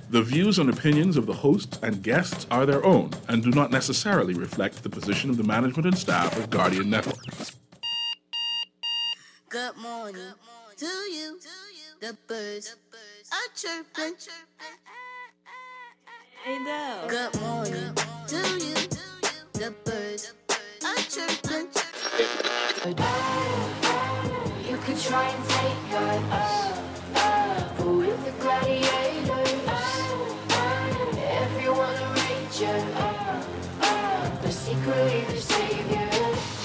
The views and opinions of the hosts and guests are their own and do not necessarily reflect the position of the management and staff of Guardian Network. Good morning to you. The birds are chirping. Hey, no. Good morning to you. The birds are chirping. You could try and take us, but with the gladiators, everyone a rager, but secretly the savior.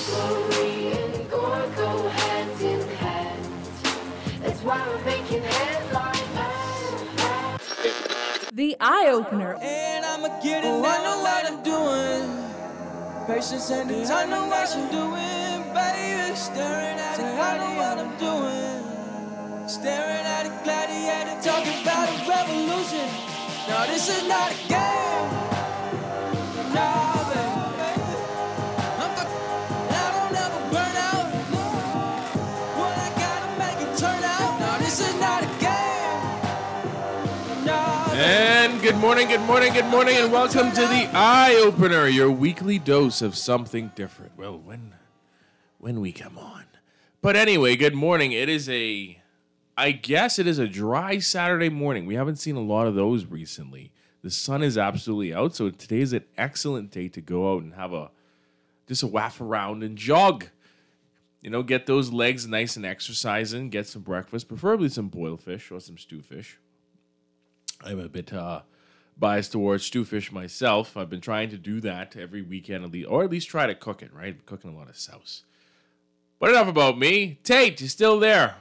Glory and gore go hand in hand. That's why we're making headlines. The Eye Opener. And I'ma get it, I know what I'm doing. Patience and the time, I know what I'm doing, baby. Staring at it, I know what I'm doing. Staring at a gladiator, talking about a revolution. No, this is not a game. Nah, baby. I don't ever burn out. What I gotta make it turn out. No, this is not a game. Nah, And good morning, and welcome to the Eye Opener, your weekly dose of something different. Well, when we come on. But anyway, good morning. I guess it is a dry Saturday morning. We haven't seen a lot of those recently. The sun is absolutely out, so today is an excellent day to go out and have just a waff around and jog. You know, get those legs nice and exercising, get some breakfast, preferably some boiled fish or some stew fish. I'm a bit biased towards stew fish myself. I've been trying to do that every weekend, or at least try to cook it, right? Cooking a lot of sauce. But enough about me. Tate, you still there?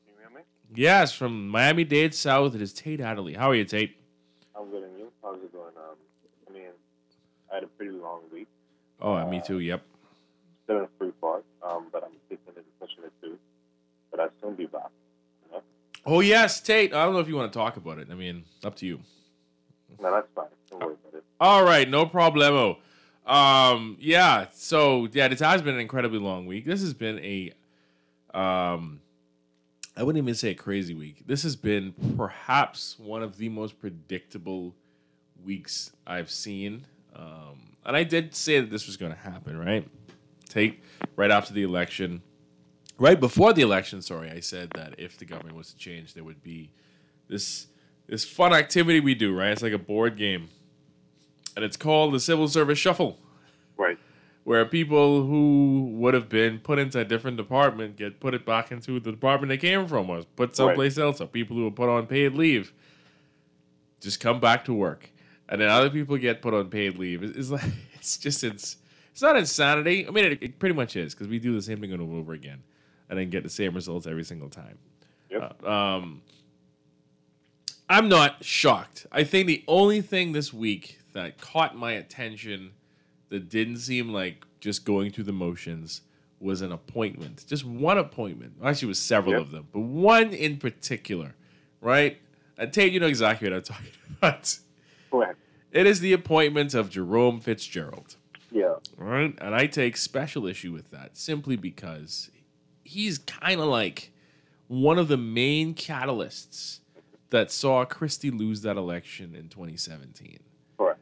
Can you hear me? Yes, from Miami-Dade South, it is Tate Adderley. How are you, Tate? I'm good, and you? How's it going? I had a pretty long week. Oh, me too, yep. Still in a free part, but I'm taking it and pushing it too. But I'll soon be back. You know? Oh, yes, Tate. I don't know if you want to talk about it. I mean, up to you. No, that's fine. Don't worry about it. All right, no problemo. This has been an incredibly long week. This has been I wouldn't even say a crazy week. This has been perhaps one of the most predictable weeks I've seen. And I did say that this was going to happen, right? Right after the election. Right before the election, I said that if the government was to change, there would be this fun activity we do, right? It's like a board game. And it's called the Civil Service Shuffle. Right. Where people who would have been put into a different department get put it back into the department they came from, or put someplace else. Or people who were put on paid leave just come back to work. And then other people get put on paid leave. It's not insanity. I mean, it pretty much is, because we do the same thing over and over again and then get the same results every single time. Yep. I'm not shocked. I think the only thing this week that caught my attention that didn't seem like just going through the motions was an appointment. Just one appointment. Actually, it was several of them, but one in particular, right? And Tate, you know exactly what I'm talking about. Go ahead. It is the appointment of Jerome Fitzgerald. Yeah. Right? And I take special issue with that simply because he's kind of like one of the main catalysts that saw Christie lose that election in 2017. Correct.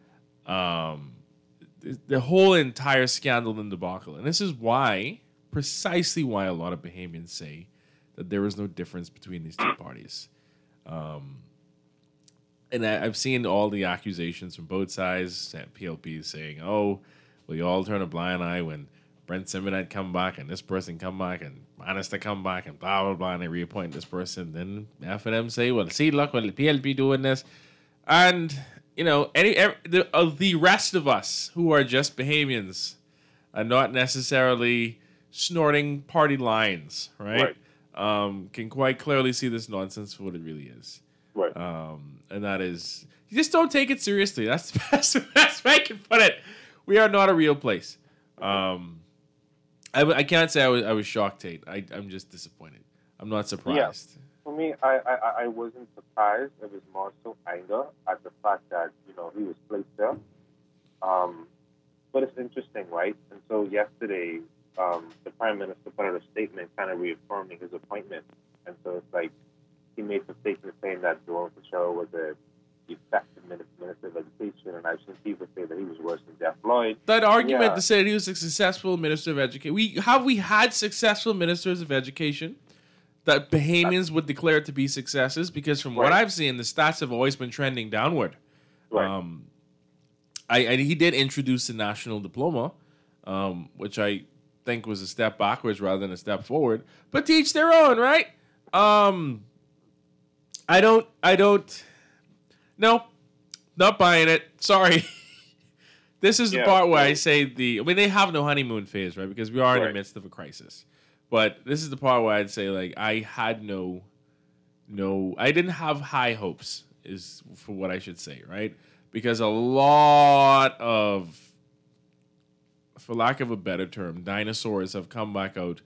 The whole entire scandal and debacle. And this is precisely why a lot of Bahamians say that there is no difference between these two parties. And I've seen all the accusations from both sides. PLP saying, "Oh, well, you all turn a blind eye when Brent Simonette come back and this person come back and Bannister come back and blah, blah, blah, and they reappoint this person." Then F&M say, "Well, see, look, well, the PLP doing this." And, you know, the rest of us who are just Bahamians are not necessarily snorting party lines, right? Can quite clearly see this nonsense for what it really is. Right. And that is, you just don't take it seriously. That's the best way I can put it. We are not a real place. I can't say I was shocked, Tate. I'm just disappointed. I'm not surprised. Yeah. For me, I wasn't surprised. It was more so anger at the fact that, you know, he was placed there. But it's interesting, right? And so yesterday, the Prime Minister put out a statement kind of reaffirming his appointment. And so it's like he made some statement saying that Jerome Fitzgerald was a effective Minister of Education, and I've seen people say that he was worse than Jeff Lloyd. That argument Yeah. to say that he was a successful minister of education. We had successful ministers of education that Bahamians would declare to be successes, because from what Right. I've seen, the stats have always been trending downward. Right. He did introduce the national diploma, which I think was a step backwards rather than a step forward. But to each their own, right? No, not buying it. Sorry. This is the Yeah, part where I right. say they have no honeymoon phase, right? Because we are in the Right. midst of a crisis. But this is the part where I'd say, like, I had I didn't have high hopes, is for what I should say, right? Because a lot of, for lack of a better term, dinosaurs have come back out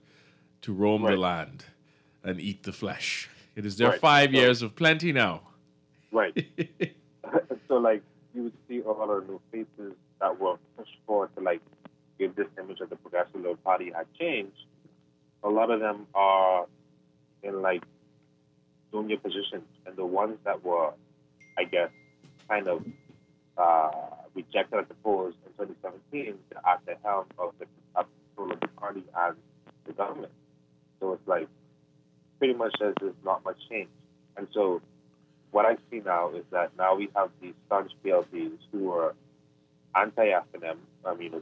to roam the Right. land and eat the flesh. It is their Right. 5 years of plenty now. Right. So, like, you would see a lot of new faces that were pushed forward to, like, give this image of the Progressive Liberal Party had changed. A lot of them are in, like, junior positions. And the ones that were, I guess, kind of rejected at the polls in 2017 are at the helm of the Liberal Party and the government. So it's like, pretty much there's not much change. And so what I see now is that now we have these staunch PLPs who are anti-FNM,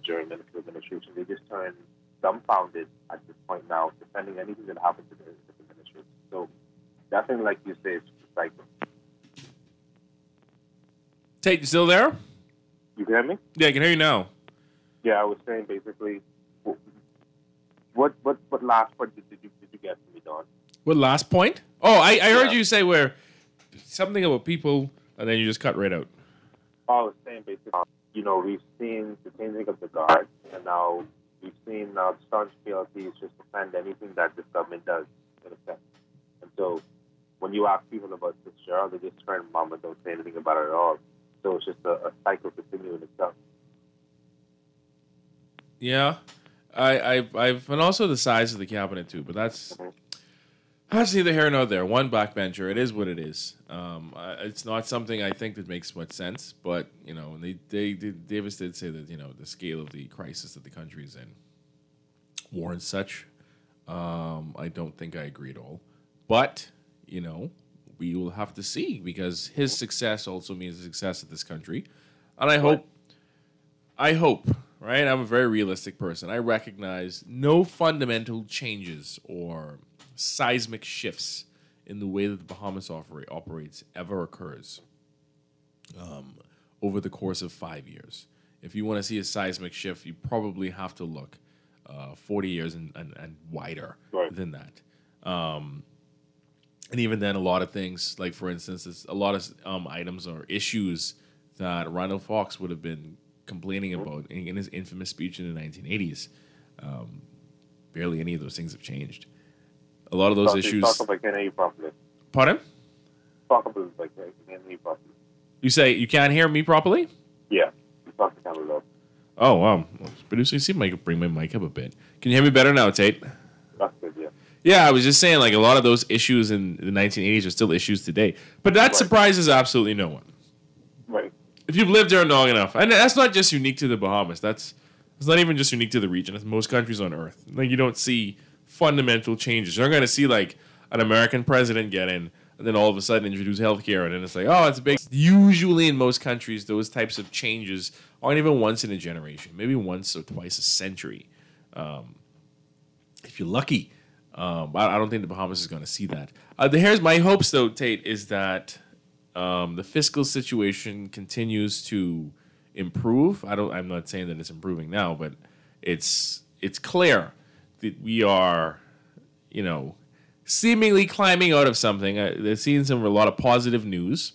during the administration. They just turn dumbfounded at this point now, defending anything that happened to the administration. So definitely, like you say, it's a cycle. Tate, you still there? You can hear me? Yeah, I can hear you now. Yeah, I was saying basically, what last part did you get from me, Don? What last point? Oh, I heard Yeah. you say where something about people, and then you just cut right out. I was saying basically, we've seen the changing of the guard, and now we've seen now staunch PLPs just defend anything that this government does, in a sense. And so when you ask people about Fitzgerald, they just turn mum and don't say anything about it at all. So it's just a cycle continuing itself. Yeah, I've and also the size of the cabinet too, but that's neither here nor there. One backbencher, it is what it is. It's not something I think that makes much sense, but Davis did say that the scale of the crisis that the country is in warrants such. I don't think I agree at all, but we will have to see, because his success also means the success of this country, and I hope. Right, I'm a very realistic person. I recognize no fundamental changes or seismic shifts in the way that the Bahamas operates ever occurs over the course of 5 years. If you want to see a seismic shift, you probably have to look 40 years and wider than that. And even then, a lot of things, like for instance, a lot of items or issues that Randall Fox would have been complaining about in his infamous speech in the 1980s. Barely any of those things have changed. A lot of those issues. Talk about can hear you properly. Pardon? Talk about like can hear you properly. You say you can't hear me properly? Yeah, you talk to camera low. Oh, wow. Producer, you see if I could bring my mic up a bit. Can you hear me better now, Tate? That's good. Yeah. Yeah, I was just saying, like, a lot of those issues in the 1980s are still issues today. But that surprises absolutely no one. Right. If you've lived there long enough, and that's not just unique to the Bahamas. It's not even just unique to the region. It's most countries on Earth. Like, you don't see fundamental changes. You're not going to see like an American president get in and then all of a sudden introduce healthcare, and then it's like, oh, it's big. Usually in most countries, those types of changes aren't even once in a generation, maybe once or twice a century, if you're lucky. I don't think the Bahamas is going to see that. Here's my hopes, though, Tate, is that the fiscal situation continues to improve. I'm not saying that it's improving now, but it's clear that we are, seemingly climbing out of something. They're seeing a lot of positive news,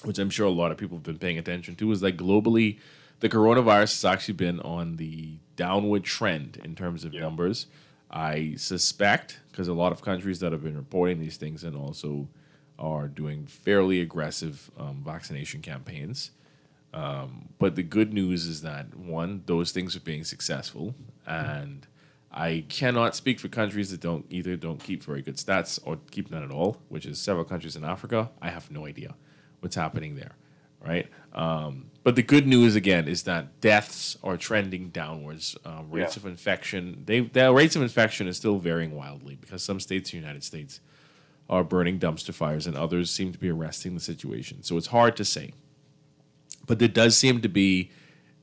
which I'm sure a lot of people have been paying attention to, is that globally, the coronavirus has actually been on the downward trend in terms of numbers. I suspect, because a lot of countries that have been reporting these things and also are doing fairly aggressive vaccination campaigns. But the good news is that, one, those things are being successful, and I cannot speak for countries that don't keep very good stats or keep none at all, which is several countries in Africa. I have no idea what's happening there, right? But the good news again is that deaths are trending downwards. Rates of infection, the rates of infection is still varying wildly because some states in the United States are burning dumpster fires and others seem to be arresting the situation. So it's hard to say. But there does seem to be,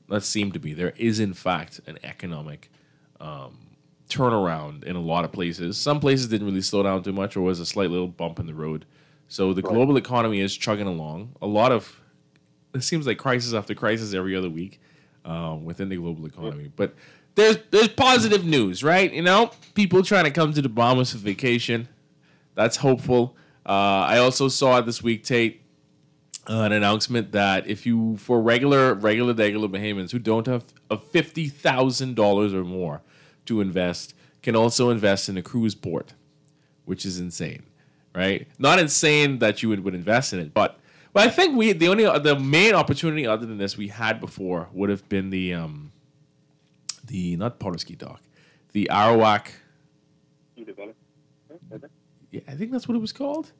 there is in fact an economic turnaround in a lot of places. Some places didn't really slow down too much or was a slight little bump in the road. So the global economy is chugging along. It seems like crisis after crisis every other week within the global economy. But there's positive news, right? You know, people trying to come to the Bahamas for vacation. That's hopeful. I also saw this week, Tate, an announcement that if you, for regular Bahamians who don't have $50,000 or more to invest, can also invest in a cruise port, which is insane, right? Not insane that you would invest in it, but I think the main opportunity other than this we had before would have been the not Pawtuski Dock, the Arawak. Yeah, I think that's what it was called.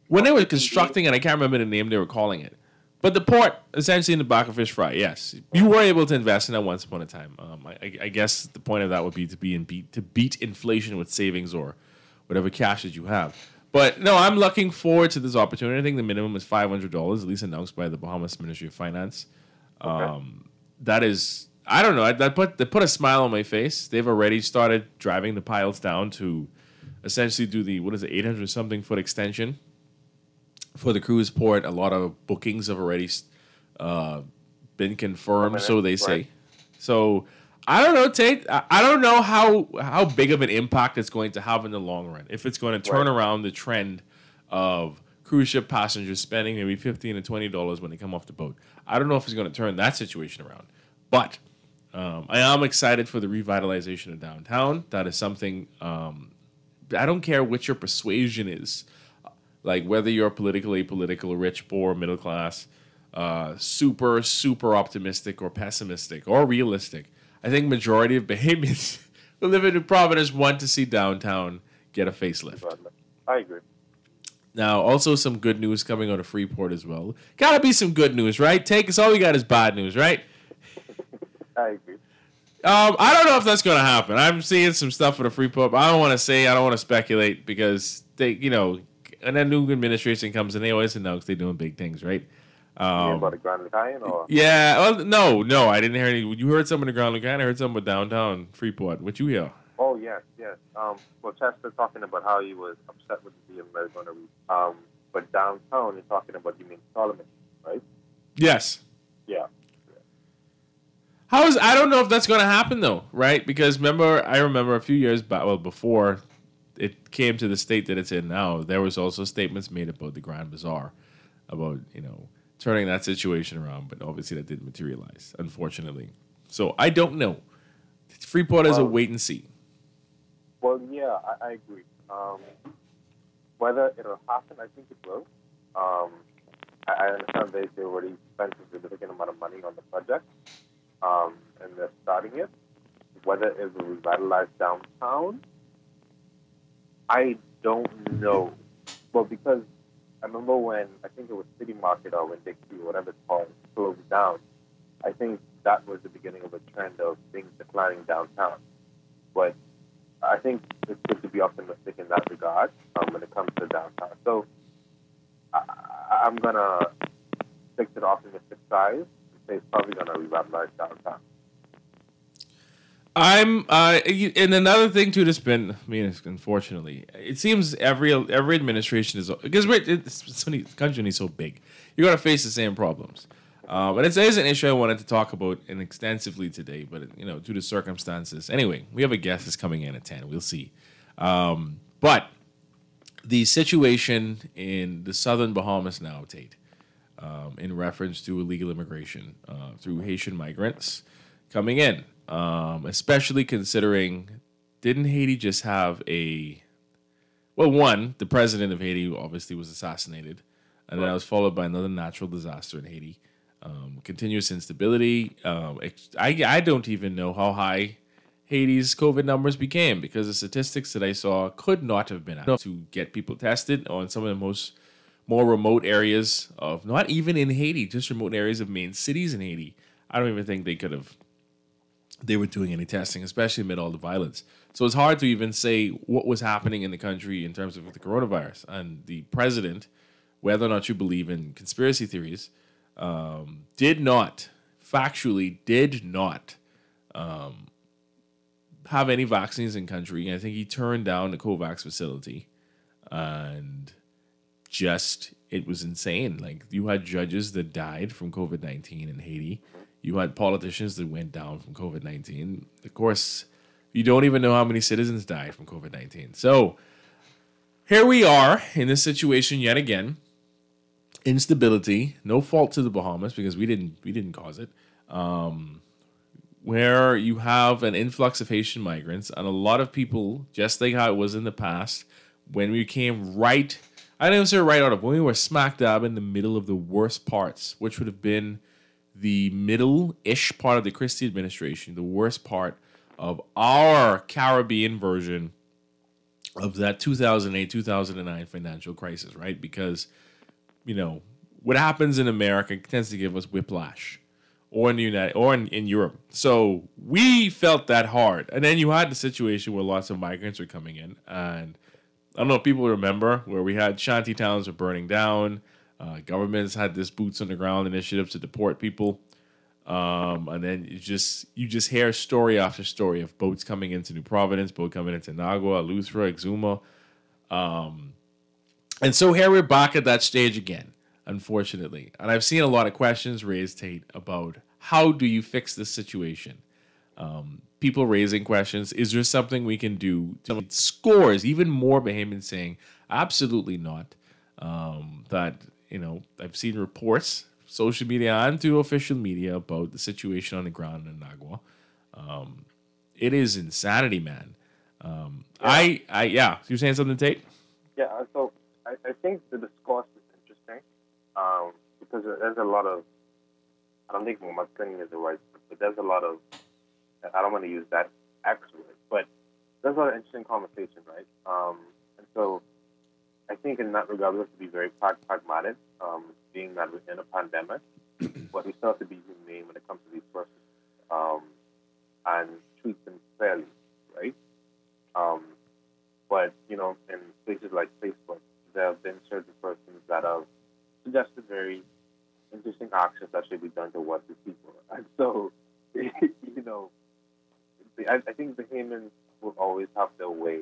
When they were constructing it, I can't remember the name they were calling it. But the port, essentially in the back of Fish Fry, yes. You were able to invest in that once upon a time. I guess the point of that would be to beat inflation with savings or whatever cash that you have. But no, I'm looking forward to this opportunity. I think the minimum is $500, at least announced by the Bahamas Ministry of Finance. That is, I don't know, that put a smile on my face. They've already started driving the piles down to essentially do the, 800-something foot extension for the cruise port. A lot of bookings have already been confirmed, so they say. So I don't know, Tate. I don't know how big of an impact it's going to have in the long run. If it's going to turn around the trend of cruise ship passengers spending maybe $15 to $20 when they come off the boat. I don't know if it's going to turn that situation around. But I am excited for the revitalization of downtown. That is something, I don't care what your persuasion is, like whether you're political, apolitical, rich, poor, middle class, super, super optimistic or pessimistic or realistic. I think majority of Bahamians who live in Providence want to see downtown get a facelift. I agree. Now, also some good news coming out of Freeport as well. Gotta be some good news, right? Take us, all we got is bad news, right? I agree. I don't know if that's going to happen. I'm seeing some stuff for the Freeport, but I don't want to speculate because they, and a new administration comes and they always announce they're doing big things, right? About the Grand Lacayan or? Yeah, well, no, I didn't hear any. You heard some of the Grand Lacayan. I heard some about downtown Freeport. What you hear? Oh, yes. Well, Chester talking about how he was upset with the deal they're going to reach. But downtown, you're talking about, you mean Solomon, right? Yes. Yeah. I don't know if that's going to happen, though, right? Because I remember a few years back, before it came to the state that it's in now, there was also statements made about the Grand Bazaar, about, turning that situation around, but obviously that didn't materialize, unfortunately. So I don't know. Freeport is a wait and see. Well, yeah, I agree. Whether it'll happen, I think it will. I understand they already spent a significant amount of money on the project, and they're starting it. Whether it will revitalize downtown, I don't know. Well, because I remember when, I think it was City Market or when Dixie, whatever it's called, closed down. I think that was the beginning of a trend of things declining downtown. But I think it's good to be optimistic in that regard when it comes to downtown. So I'm going to stick to the optimistic side and say it's probably going to revitalize downtown. And another thing too that's been, unfortunately, it seems every administration is, because the country is so big, you're going to face the same problems. But it is an issue I wanted to talk about extensively today, but due to circumstances. Anyway, we have a guest that's coming in at 10. We'll see. But the situation in the southern Bahamas now, Tate, in reference to illegal immigration through Haitian migrants coming in. Especially considering, didn't Haiti just have the president of Haiti obviously was assassinated, and then that was followed by another natural disaster in Haiti. Continuous instability. I don't even know how high Haiti's COVID numbers became, because the statistics that I saw could not have been enough to get people tested on some of the most more remote areas of, not even in Haiti, just remote areas of main cities in Haiti. I don't even think they were doing any testing, especially amid all the violence. So it's hard to even say what was happening in the country in terms of the coronavirus. And the president, whether or not you believe in conspiracy theories, did not have any vaccines in country. I think he turned down the COVAX facility, and it was insane. Like, you had judges that died from COVID-19 in Haiti. You had politicians that went down from COVID-19. Of course, you don't even know how many citizens died from COVID-19. So here we are in this situation yet again. Instability, no fault to the Bahamas because we didn't cause it. Where you have an influx of Haitian migrants and a lot of people, just like how it was in the past, when we came when we were smack dab in the middle of the worst parts, which would have been the middle-ish part of the Christie administration, the worst part of our Caribbean version of that 2008-2009 financial crisis, right? Because, what happens in America tends to give us whiplash. Or in Europe. So we felt that hard. And then you had the situation where lots of migrants were coming in. And I don't know if people remember where we had shanty towns were burning down. Governments had this boots on the ground initiative to deport people. And then you just hear story after story of boats coming into New Providence, boat coming into Nagua, Eleuthera, Exuma. And so here we're back at that stage again, unfortunately. And I've seen a lot of questions raised, Tate, about how do you fix this situation? People raising questions. Is there something we can do? Scores, even more Bahamians saying, absolutely not. I've seen reports, social media and through official media, about the situation on the ground in Nagua. It is insanity, man. You saying something, Tate? Yeah, so I think the discourse is interesting because there's a lot of, I don't think mudslinging is the right word, but there's a lot of, I don't want to use that X word, but there's a lot of interesting conversation, right? And so I think in that regard, we have to be very pragmatic, being that we're in a pandemic, but we still have to be humane when it comes to these persons and treat them fairly, right? But, in places like Facebook, there have been certain persons that have suggested very interesting actions that should be done to work with people. And so, I think the Bahamians will always have their way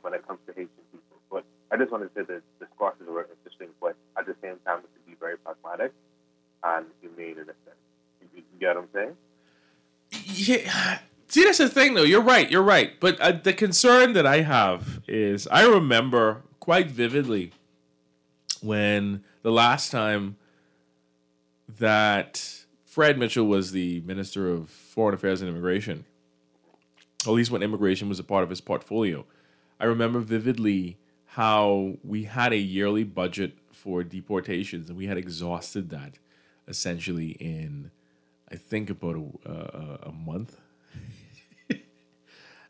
when it comes to Haitian people. But I just want to say that the discourse is very interesting, but at the same time, we have to be very pragmatic and humane in a sense. You get what I'm saying? Yeah. See, that's the thing, though. You're right. But the concern that I have is I remember quite vividly when the last time that Fred Mitchell was the Minister of Foreign Affairs and Immigration, or at least when immigration was a part of his portfolio. I remember vividly how we had a yearly budget for deportations, and we had exhausted that essentially in, I think, about a month.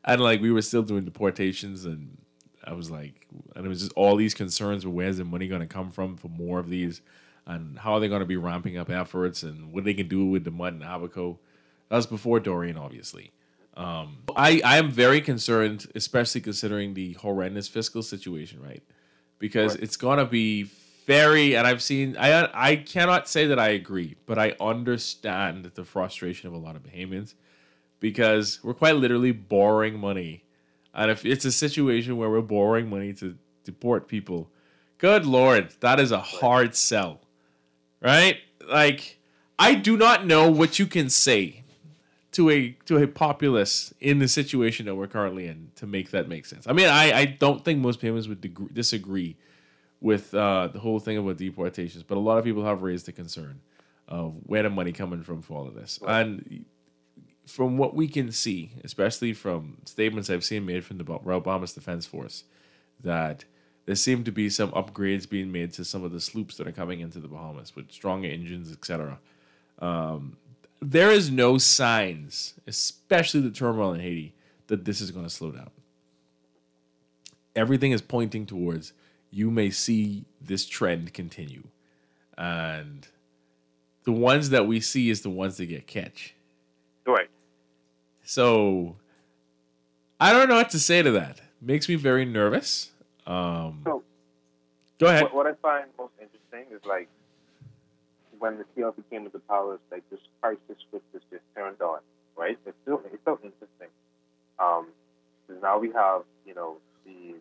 And we were still doing deportations, and I was like, and it was just all these concerns of where's the money going to come from for more of these, and how are they going to be ramping up efforts, and what they can do with the mud and Abaco. That was before Dorian, obviously. I am very concerned, especially considering the horrendous fiscal situation, right? Because it's going to be very, and I cannot say that I agree, but I understand the frustration of a lot of Bahamians, because we're quite literally borrowing money. And if it's a situation where we're borrowing money to deport people, good Lord, that is a hard sell, right? I do not know what you can say to a populace in the situation that we're currently in to make that make sense. I mean, I don't think most Bahamians would disagree with the whole thing about deportations, but a lot of people have raised the concern of where the money coming from for all of this. Right. And from what we can see, especially from statements I've seen made from the Royal Bahamas Defense Force, that there seem to be some upgrades being made to some of the sloops that are coming into the Bahamas with stronger engines, etc. There is no signs, especially the turmoil in Haiti, that this is going to slow down. Everything is pointing towards you may see this trend continue. And the ones that we see is the ones that get catch. Right. So I don't know what to say to that. Makes me very nervous. So Go ahead. what I find most interesting is like when the TLC came into power, it's like this crisis switch is just turned on, right? It's still interesting. Because now we have, you know, the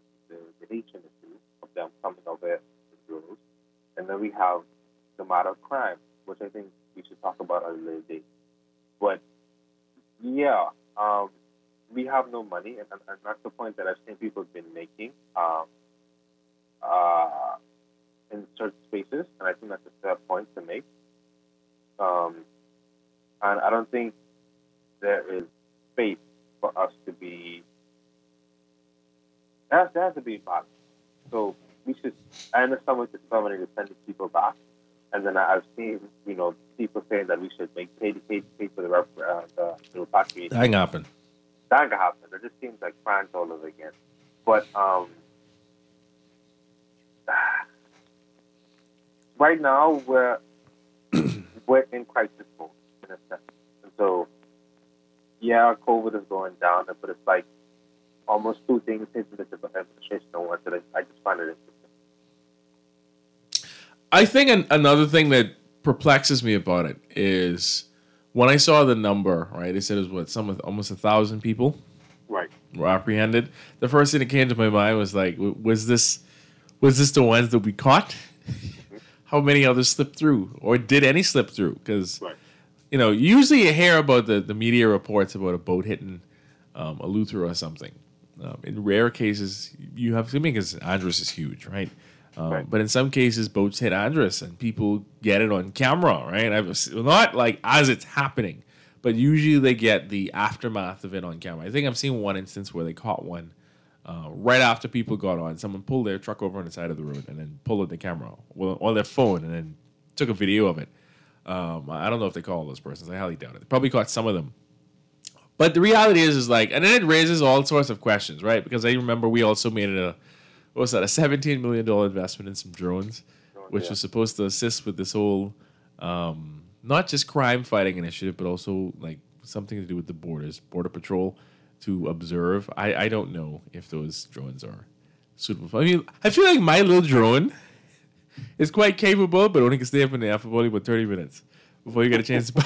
H industry of them coming over the rules, and then we have the matter of crime, which I think we should talk about at a later date. But yeah, we have no money, and that's the point that I've seen people have been making in certain spaces, and I think that's a fair point to make. And I don't think there is space for us to be. There has to be balance. So we should. I understand what the government is sending people back, and then I've seen, you know, people saying that we should pay for the repatriation. That can happen. That can happen. It just seems like France all over again. But right now we're in crisis mode in a sense, and so yeah, COVID is going down, but it's like almost two things hitting the administration at once. And I just find it interesting. I think another thing that perplexes me about it is when I saw the number, right? They said it was almost 1,000 people Right. were apprehended. The first thing that came to my mind was like, was this the ones that we caught? How many others slipped through, or did any slip through? Because Right. you know, usually you hear about the media reports about a boat hitting a Luther or something. In rare cases, you have, because Andros is huge, right? Right. But in some cases, boats hit Andros and people get it on camera, right? Not like as it's happening, but usually they get the aftermath of it on camera. I think I've seen one instance where they caught one right after people got on. Someone pulled their truck over on the side of the road and then pulled out the camera on their phone and then took a video of it. I don't know if they call those persons. I highly doubt it. They probably caught some of them. But the reality is like, and then it raises all sorts of questions, right? Because I remember we also made a $17 million investment in some drones, which was supposed to assist with this whole, not just crime fighting initiative, but also like something to do with the border patrol to observe. I don't know if those drones are suitable. I mean, I feel like my little drone is quite capable, but only can stay up in the air for only about 30 minutes before you get a chance to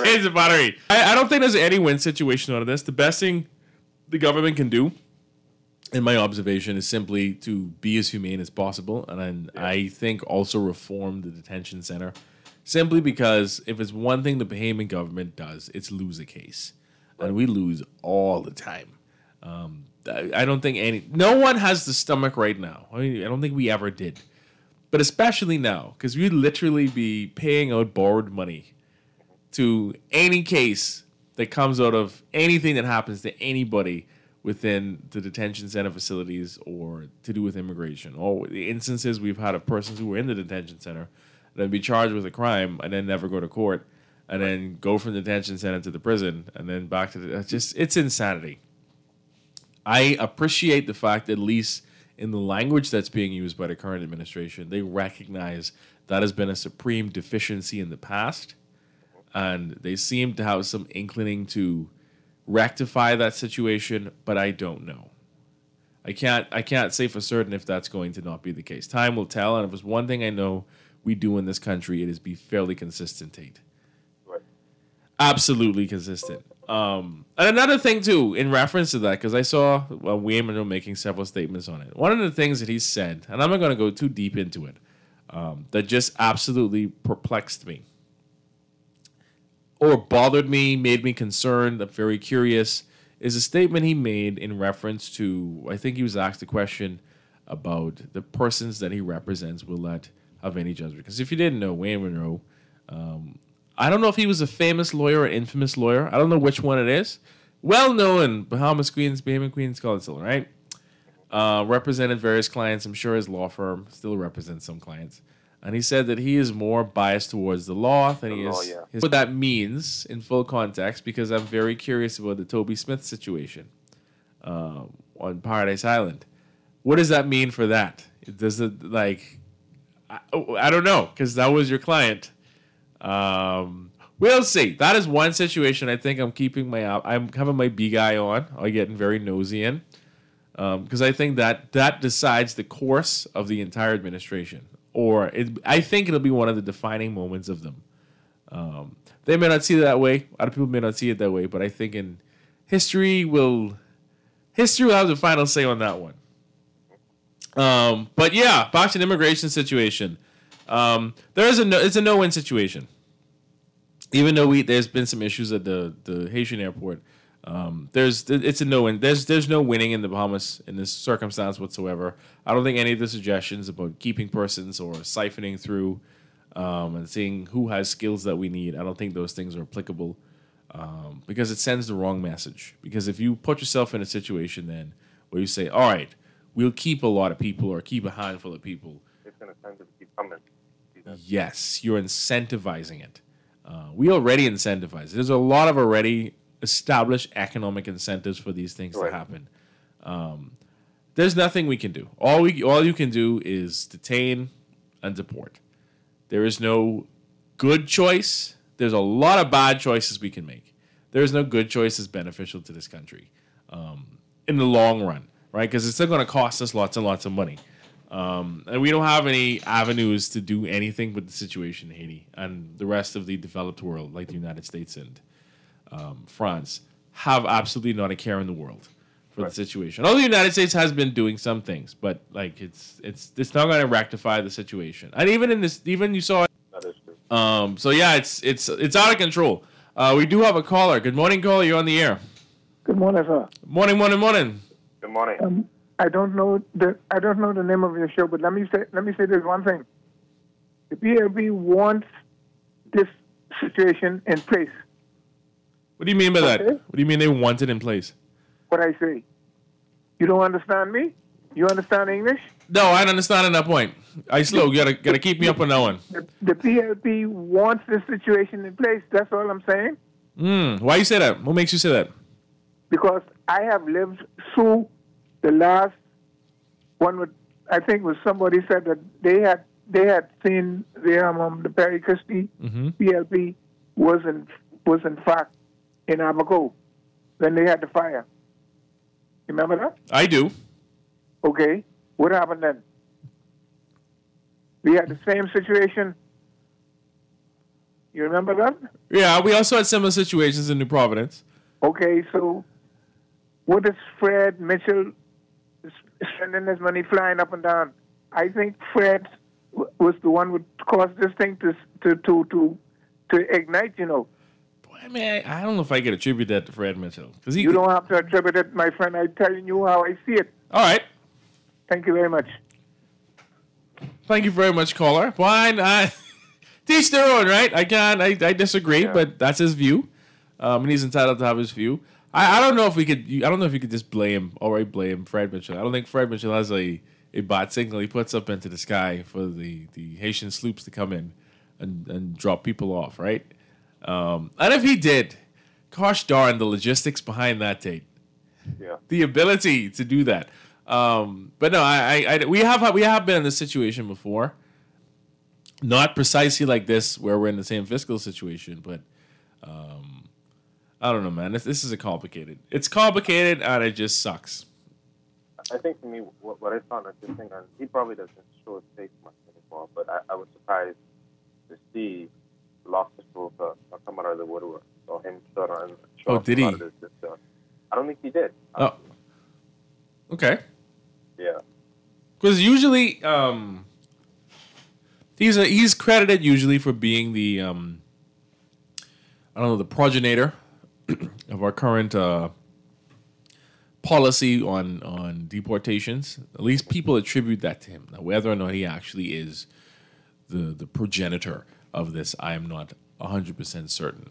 change the battery. I don't think there's any win situation out of this. The best thing the government can do, in my observation, is simply to be as humane as possible, and then I think also reform the detention center, simply because if it's one thing the Bahamian government does, it's lose a case, and we lose all the time. I don't think no one has the stomach right now. I mean, I don't think we ever did, but especially now, because we'd literally be paying out borrowed money to any case that comes out of anything that happens to anybody within the detention center facilities or to do with immigration. Or the instances we've had of persons who were in the detention center then be charged with a crime and then never go to court and then go from the detention center to the prison and then back to it's insanity. I appreciate the fact, at least in the language that's being used by the current administration, they recognize that has been a supreme deficiency in the past, and they seem to have some inclining to rectify that situation, but I don't know. I can't say for certain if that's going to not be the case. Time will tell, and if there's one thing I know we do in this country, it is be fairly consistent, Tate. Right. Absolutely consistent. And another thing, too, in reference to that, because I saw Wayne Monroe making several statements on it. One of the things that he said, and I'm not going to go too deep into it, that just absolutely perplexed me or bothered me, made me concerned, I'm very curious, is a statement he made in reference to, I think he was asked a question about the persons that he represents will not have any judgment. Because if you didn't know, Wayne Monroe, I don't know if he was a famous lawyer or infamous lawyer. I don't know which one it is. Well-known Bahamian Queens Counsel, right? Represented various clients. I'm sure his law firm still represents some clients. And he said that he is more biased towards the law than he is. What that means in full context, because I'm very curious about the Toby Smith situation on Paradise Island. What does that mean for that? Does it like? I don't know because that was your client. We'll see. That is one situation. I think I'm having my big eye on. I'm getting very nosy in because I think that decides the course of the entire administration, I think it'll be one of the defining moments of them. They may not see it that way. Other people may not see it that way, but I think history will have the final say on that one. But yeah, back to the immigration situation. It's a no-win situation. Even though there's been some issues at the Haitian airport, it's a no-win. There's no winning in the Bahamas in this circumstance whatsoever. I don't think any of the suggestions about keeping persons or siphoning through and seeing who has skills that we need, I don't think those things are applicable because it sends the wrong message. Because if you put yourself in a situation then where you say, all right, we'll keep a lot of people or keep a handful of people. It's going to tend to keep coming. Yes, you're incentivizing it. We already incentivize. There's a lot of already established economic incentives for these things to happen. There's nothing we can do. All you can do is detain and deport. There is no good choice. There's a lot of bad choices we can make. There is no good choice that's beneficial to this country in the long run, right? Because it's still going to cost us lots and lots of money. And we don't have any avenues to do anything with the situation in Haiti and the rest of the developed world, like the United States and France, have absolutely not a care in the world for the situation. Although the United States has been doing some things, but like it's not going to rectify the situation. And even you saw it. That is true. So yeah, it's out of control. We do have a caller. Good morning, caller. You're on the air. Good morning, sir. Morning. Good morning. I don't know the name of your show, but let me say this one thing. The PLP wants this situation in place. What do you mean by that? Okay. What do you mean they want it in place? What I say. You don't understand me? You understand English? No, I don't understand at that point. I slow. You gotta keep me up on that one. The PLP wants this situation in place. That's all I'm saying. Why you say that? What makes you say that? Because I have lived through the last one. I think was somebody said that they had seen the Perry Christie PLP was in fact in Abaco when they had the fire. You remember that? I do. Okay. What happened then? We had the same situation. You remember that? Yeah, we also had similar situations in New Providence. Okay, so what is Fred Mitchell spending his money flying up and down? I think Fred was the one who caused this thing to ignite, you know. I mean, I don't know if I could attribute that to Fred Mitchell. You don't have to attribute it, my friend. I'm telling you how I see it. All right. Thank you very much. Thank you very much, caller. Fine. Teach their own, right? I disagree, but that's his view. And he's entitled to have his view. I don't know if we could. I don't know if you could just blame Fred Mitchell. I don't think Fred Mitchell has a bat signal he puts up into the sky for the Haitian sloops to come in and drop people off, right? And if he did, gosh darn the logistics behind that, Tate. Yeah. The ability to do that. But no, we have been in this situation before. Not precisely like this, where we're in the same fiscal situation, but I don't know, man. This is complicated. It's complicated, and it just sucks. I think for me, what I found interesting, and he probably doesn't show his face much anymore, but I was surprised to see Lobster Roper come out of the woodwork. So him shut on. Did he? I don't think he did. Oh. Okay. Yeah. Because usually, he's credited usually for being the the progenitor of our current policy on deportations. At least people attribute that to him. Now, whether or not he actually is the progenitor of this, I am not 100% certain.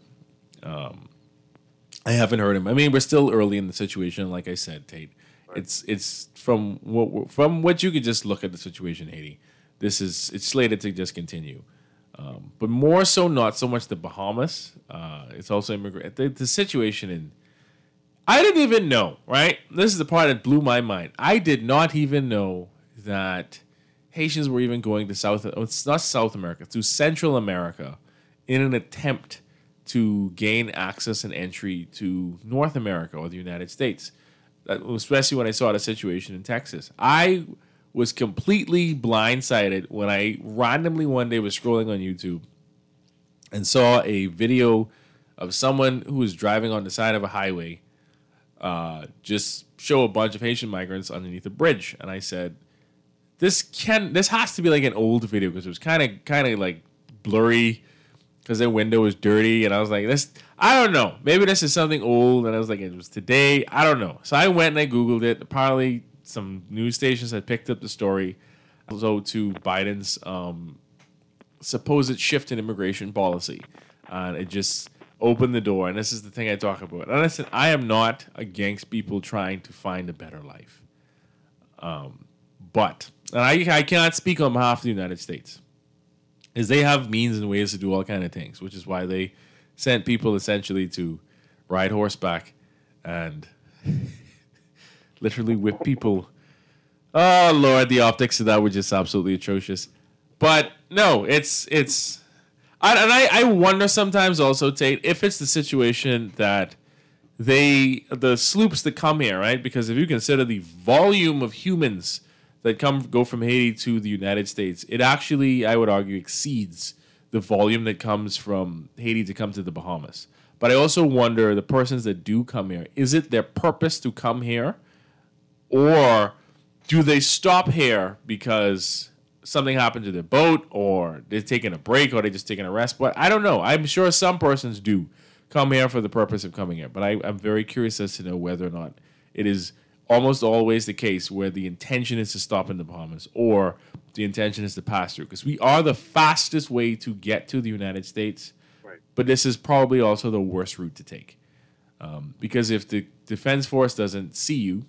I haven't heard him. I mean, we're still early in the situation, like I said, Tate. Right. It's from what you could just look at the situation in Haiti. It's slated to just continue. But more so, not so much the Bahamas. It's also the situation in. I didn't even know, right? This is the part that blew my mind. I did not even know that Haitians were even going to it's not South America, to Central America in an attempt to gain access and entry to North America or the United States. Especially when I saw the situation in Texas. I was completely blindsided when I randomly one day was scrolling on YouTube and saw a video of someone who was driving on the side of a highway just show a bunch of Haitian migrants underneath a bridge. And I said, this has to be like an old video because it was kind of like blurry because their window was dirty. And I was like, I don't know. Maybe this is something old. And I was like, it was today. I don't know. So I went and I Googled it. Apparently some news stations had picked up the story. Also to Biden's supposed shift in immigration policy. And it just opened the door. And this is the thing I talk about. And listen, I am not against people trying to find a better life. But I cannot speak on behalf of the United States. Is they have means and ways to do all kind of things, which is why they sent people essentially to ride horseback and literally whip people. Oh Lord, the optics of that were just absolutely atrocious. But no, I wonder sometimes also, Tate, if it's the situation that the sloops that come here, right? Because if you consider the volume of humans that go from Haiti to the United States, it actually, I would argue, exceeds the volume that comes from Haiti to come to the Bahamas. But I also wonder, the persons that do come here, is it their purpose to come here? Or do they stop here because something happened to their boat, or they're taking a break, or they're just taking a rest? But I don't know. I'm sure some persons do come here for the purpose of coming here. But I'm very curious as to know whether or not it is almost always the case where the intention is to stop in the Bahamas or the intention is to pass through. Because we are the fastest way to get to the United States, Right. but this is probably also the worst route to take. Because if the Defense Force doesn't see you,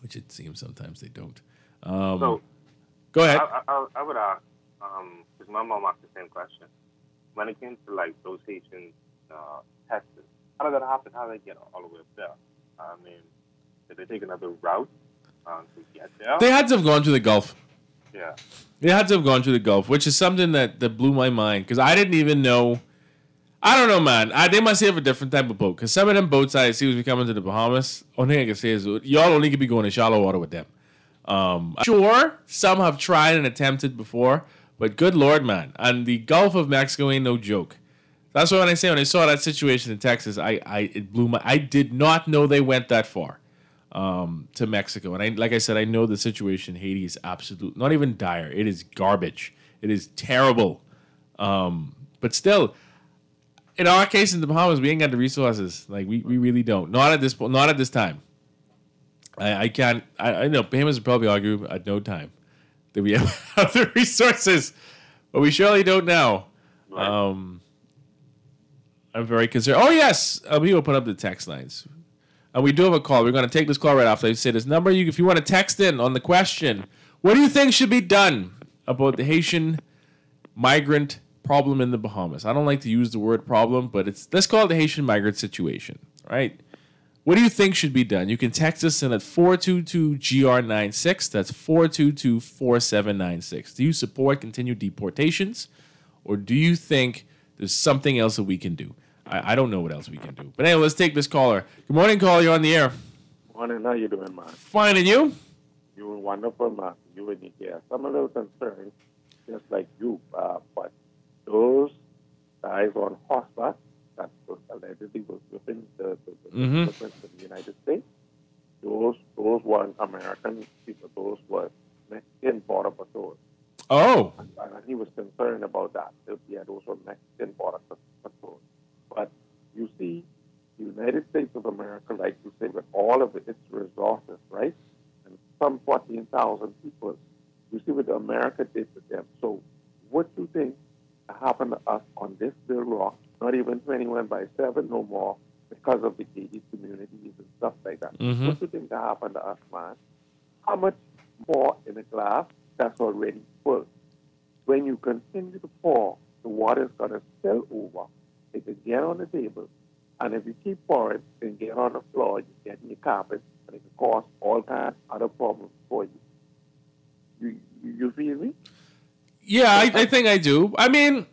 which it seems sometimes they don't. So Go ahead. I would ask, because my mom asked the same question. When it came to like those Haitians, Texas, how did that happen? How did they get all the way up there? I mean, did they take another route to get there? They had to have gone to the Gulf. Yeah. They had to have gone to the Gulf, which is something that blew my mind because I didn't even know. I don't know, man. They must have a different type of boat because some of them boats I see as we come into the Bahamas, only thing I can say is y'all only could be going in shallow water with them. Sure, some have tried and attempted before, but good Lord, man. And the Gulf of Mexico ain't no joke. That's why when I saw that situation in Texas, it blew my. I did not know they went that far to Mexico. And like I said, I know the situation in Haiti is absolute, not even dire. It is garbage. It is terrible. But still, in our case in the Bahamas, we ain't got the resources. Like we really don't. Not at this point. Not at this time. I can't. I know Bahamas would probably argue at no time that we have the resources, but we surely don't now. Right. I'm very concerned. Oh yes, we will put up the text lines, and we do have a call. We're going to take this call right after I say this number. If you want to text in on the question, what do you think should be done about the Haitian migrant problem in the Bahamas? I don't like to use the word problem, but let's call it the Haitian migrant situation, right? What do you think should be done? You can text us in at 422-GR96. That's 422-4796. Do you support continued deportations, or do you think there's something else that we can do? I don't know what else we can do. But anyway, let's take this caller. Good morning, caller. You're on the air. Morning, how you doing, man? Fine, and you? You were wonderful, man. You and your guest. I'm a little concerned, just like you, but those guys on horseback that allegedly was within the president of the United States, those weren't American people. Those were Mexican border patrol. Oh. And he was concerned about that. Yeah, those were Mexican border patrol. But you see, the United States of America, like you say, with all of its resources, right? And some 14,000 people, you see what America did to them. So what do you think happened to us on this Bill Rock, not even 21 by 7 no more, because of the gated communities and stuff like that? What do you think that happened to us, man? How much more in a glass that's already full? When you continue to pour, the water is going to spill over. It can get on the table, and if you keep pouring, it can get on the floor, you get in your carpet, and it can cause all kinds of other problems for you. You feel me? Yeah, I think I do. I mean,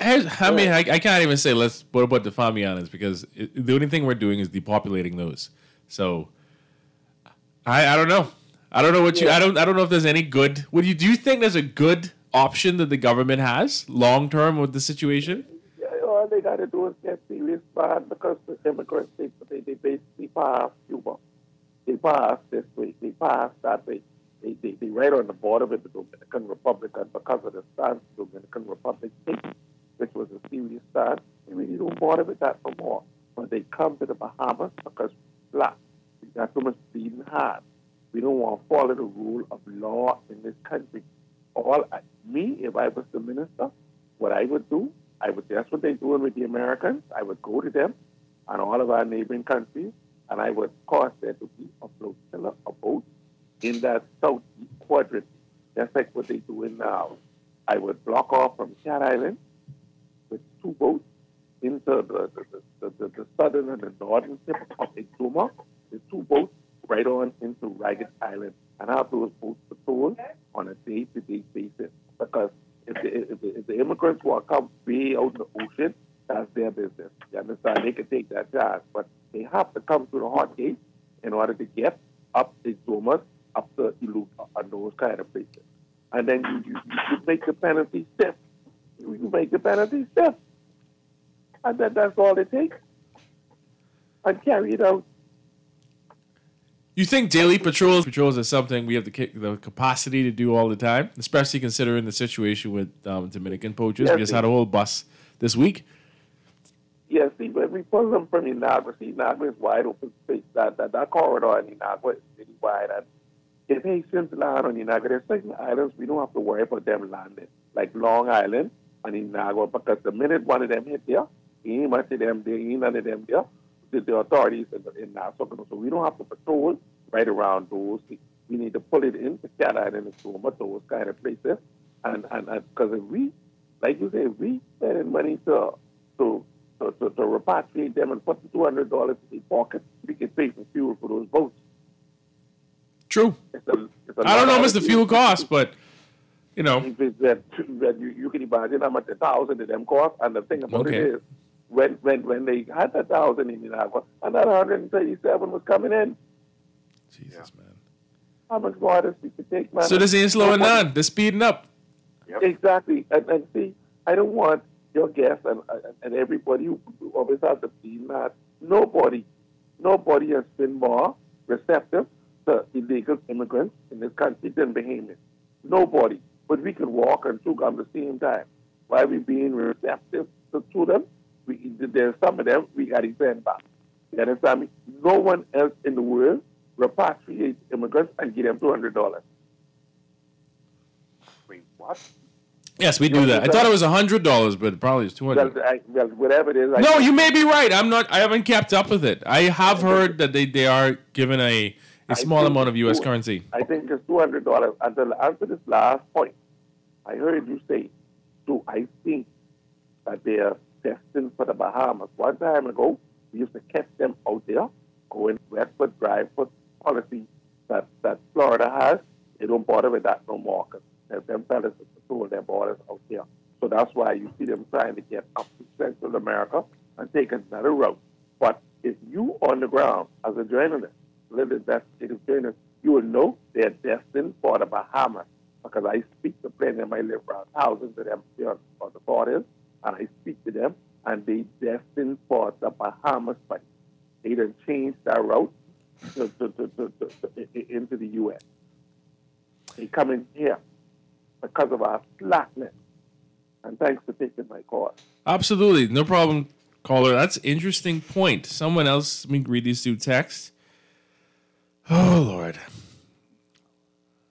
I can't even say what about the Famianas because the only thing we're doing is depopulating those. So I don't know. I don't know what you. I don't know if there's any good. Do you think there's a good option that the government has long term with the situation? Yeah, all they got to do is get serious bad because the immigrants they basically passed Cuba. They passed this way. They passed that way. They right on the border with the Dominican Republic, and because of the stance the Dominican Republic taken, which was a serious stance, they really don't bother with that no more. But they come to the Bahamas because black. We got so much bleeding hard. We don't want to follow the rule of law in this country. If I was the minister, what I would do, that's what they're doing with the Americans. I would go to them and all of our neighboring countries, and I would cause there to be a flotilla, a boat in that southeast quadrant, just like what they're doing now. I would block off from Cat Island with 2 boats into the southern and the northern tip of Exuma, the 2 boats right on into Ragged Island, and have those boats patrolled on a day-to-day basis. Because if the immigrants want to come way out in the ocean, that's their business. You understand? They can take that chance, but they have to come through the hot gate in order to get up Exuma, up to Iluka, and those kind of places. And then you make the penalty stiff. You make the penalty stiff. And then that's all it takes. And carry it out. You think daily patrols is something we have the capacity to do all the time, especially considering the situation with Dominican poachers? Yes, we just had a whole bus this week. Yeah, see, when we pull them from Inagua, Inagua is wide open space. That corridor in Inagua is really wide. And if Haitians land on Inagua, there's certain islands we don't have to worry about them landing, like Long Island and Inagua, because the minute one of them hit there, ain't much of them there, ain't none of them there. The authorities in Nassau, so we don't have to patrol right around those. We need to pull it in to Cat Island and Soma, those kind of places. And because if we, like you say, if we spending money to repatriate them and put the $200 in their pocket, we can pay for fuel for those boats. True. I don't know how much the fuel costs, but you know, you can imagine how much 1,000 of them cost. And the thing about it is, when they had that 1,000 in Inagua, another 137 was coming in. Jesus, man. How much more does we could take, man? So this ain't slowing down. They're speeding up. Yep. Exactly. And see, I don't want your guests and everybody who always has the feeling that nobody has been more receptive to illegal immigrants in this country than Bahamians. Nobody. But we can walk and chew at the same time. Why we being receptive to them? There's some of them we got to send back. You understand me? No one else in the world repatriates immigrants and give them $200. Wait, what? Yes, we do that. I thought it was $100, but probably it's $200. Well, whatever it is. No, you may be right. I haven't kept up with it. I have heard that they are given a small amount of U.S. currency. I think it's $200. Until this last point, I heard you say, so I think that they are destined for the Bahamas. One time ago, we used to catch them out there, going westward, drive-foot policy that Florida has. They don't bother with that no more because them fellas control their borders out there. So that's why you see them trying to get up to Central America and take another route. But if you on the ground as a journalist, little investigative journalist, you will know they're destined for the Bahamas because I speak to plenty of them. I live around thousands of them here on the borders, and I speak to them, and they destined for the Bahamas. But they done changed that route into the U.S. They come in here because of our slackness. And thanks for taking my call. Absolutely. No problem, caller. That's an interesting point. Someone else, let me read these two texts. Oh, Lord.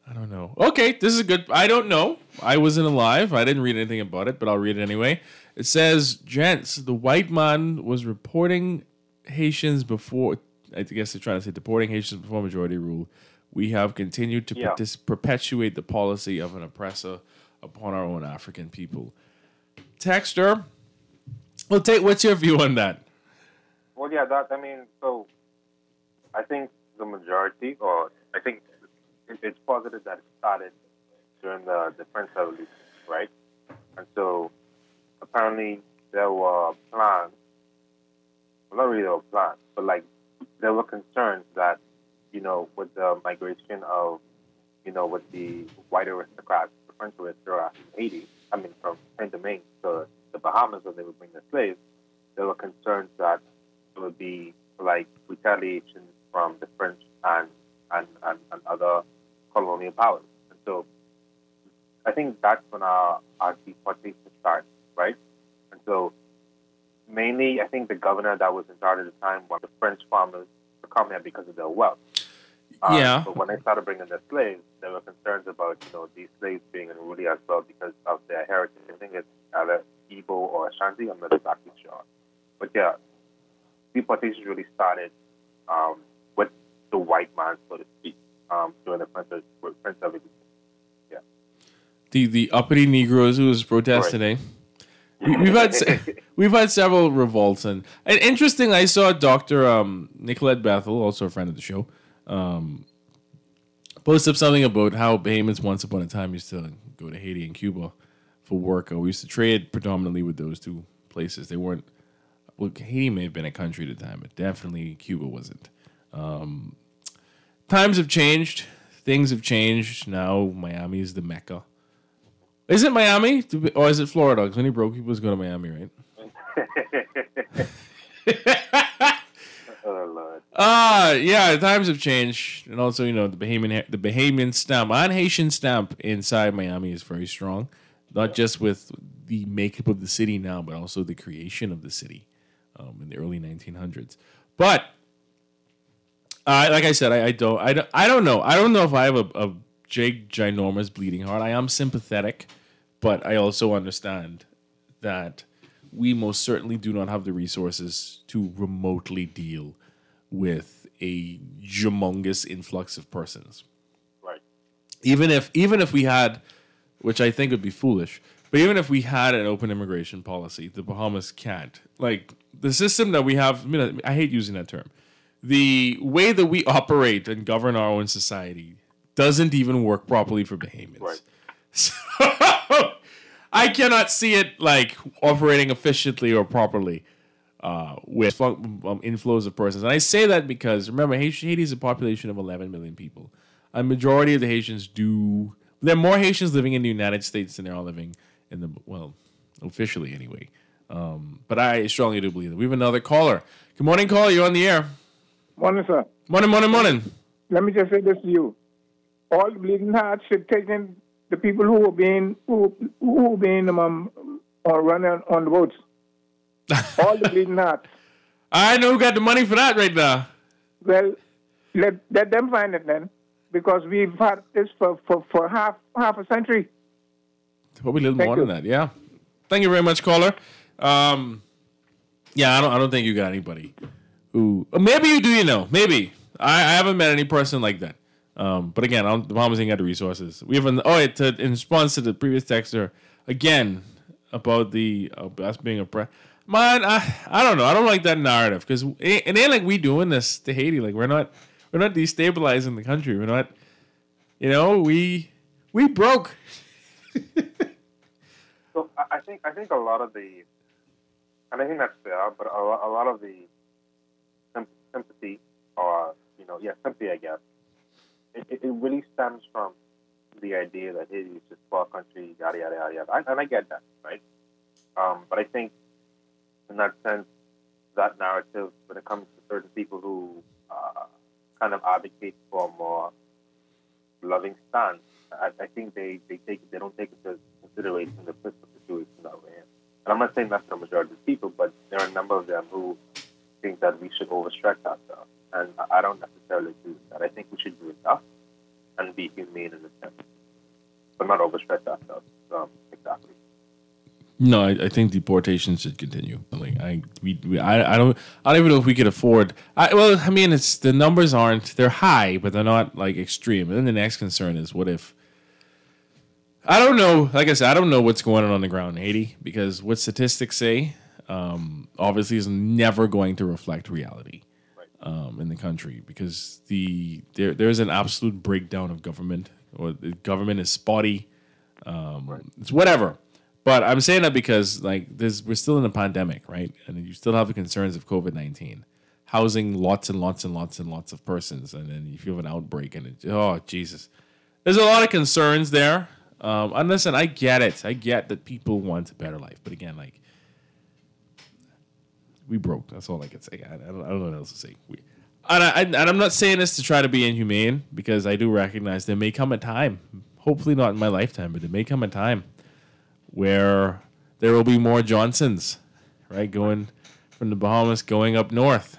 I don't know. Okay, this is good. I don't know. I wasn't alive. I didn't read anything about it, but I'll read it anyway. It says, gents, the white man was reporting Haitians before, I guess they're trying to say deporting Haitians before majority rule. We have continued to perpetuate the policy of an oppressor upon our own African people. Texter, what's your view on that? Well, yeah, so I think the majority, or I think it's positive that it started during the French Revolution, right? And so apparently there were plans, well, not really there were plans, but like there were concerns that, with the migration of, with the white aristocrats, the French aristocrats from Haiti, from Saint Domingue to the Bahamas when they would bring the slaves, there were concerns that there would be like retaliation from the French and other colonial powers. And so I think that's when our deportation started, right? And so mainly I think the governor that was in charge at the time wanted the French farmers to come here because of their wealth. Yeah. But when they started bringing the slaves, there were concerns about, these slaves being unruly as well because of their heritage. I think it's either Igbo or Ashanti. I'm not exactly sure. But yeah, deportation really started with the white man, so to speak, during the French Revolution. Yeah. The uppity Negroes who was protest today. We've had several revolts and interesting. I saw Dr. Nicolette Bethel, also a friend of the show, post up something about how Bahamians once upon a time used to go to Haiti and Cuba for work. We used to trade predominantly with those two places. They weren't. Well, Haiti may have been a country at the time, but definitely Cuba wasn't. Times have changed. Things have changed. Now Miami is the Mecca. Is it Miami? Or is it Florida? Because when he broke, he was going to Miami, right? Oh, Lord. Yeah, times have changed. And also, the Bahamian stamp, Haitian stamp inside Miami is very strong. Not just with the makeup of the city now, but also the creation of the city in the early 1900s. But like I said, I don't know. I don't know if I have a ginormous bleeding heart. I am sympathetic, but I also understand that we most certainly do not have the resources to remotely deal with a humongous influx of persons. Right. Even if we had, which I think would be foolish, but even if we had an open immigration policy, the Bahamas can't. Like the system that we have, I hate using that term. The way that we operate and govern our own society doesn't even work properly for Bahamians. Right. So I cannot see it like operating efficiently or properly with inflows of persons. And I say that because, remember, Haiti is a population of 11 million people. A majority of the Haitians there are more Haitians living in the United States than there are living in the, well, officially anyway. But I strongly do believe that. We have another caller. Good morning, caller. You're on the air. Morning, sir. Morning. Let me just say this to you. All the bleeding hearts should take in the people who are being running on the boats. All the bleeding hearts. I know who got the money for that right now. Well, let them find it then, because we've had this for half a century. Probably a little more than that. Yeah. Thank you very much, caller. Yeah, I don't think you got anybody who. Maybe you do. Maybe I haven't met any person like that. But again, the Bahamas ain't got the resources. We have in response to the previous texter again about us being oppressed. Man, I don't know. I don't like that narrative because it ain't like we doing this to Haiti. Like we're not destabilizing the country. We're not. We broke. So I think a lot of the, and I think that's fair, but a lot of the sympathy or sympathy, I guess. It really stems from the idea that Haiti is just a poor country, yada, yada, yada, yada. And I get that, right? But I think in that sense, that narrative, when it comes to certain people who kind of advocate for a more loving stance, I think they don't take into consideration the political situation that we're in. And I'm not saying that's the majority of people, but there are a number of them who think that we should overstretch ourselves. And I don't necessarily do that. I think we should do enough and be humane in a sense, but not overstretch ourselves. Exactly. No, I think deportation should continue. Like I don't even know if we could afford. It's the numbers they're high, but they're not like extreme. And then the next concern is what if. I don't know. Like I said, I don't know what's going on the ground in Haiti because what statistics say, obviously, is never going to reflect reality. In the country because there's an absolute breakdown of government, or the government is spotty. It's whatever. But I'm saying that because like we're still in a pandemic, right? And you still have the concerns of COVID-19, housing lots and lots and lots and lots of persons, and then if you have an outbreak and oh Jesus, there's a lot of concerns there. And listen, I get it. I get that people want a better life, but again, like we broke. That's all I can say. I don't know what else to say. And I'm not saying this to try to be inhumane because I do recognize there may come a time, hopefully not in my lifetime, but there may come a time where there will be more Johnsons, right? Going from the Bahamas, going up north.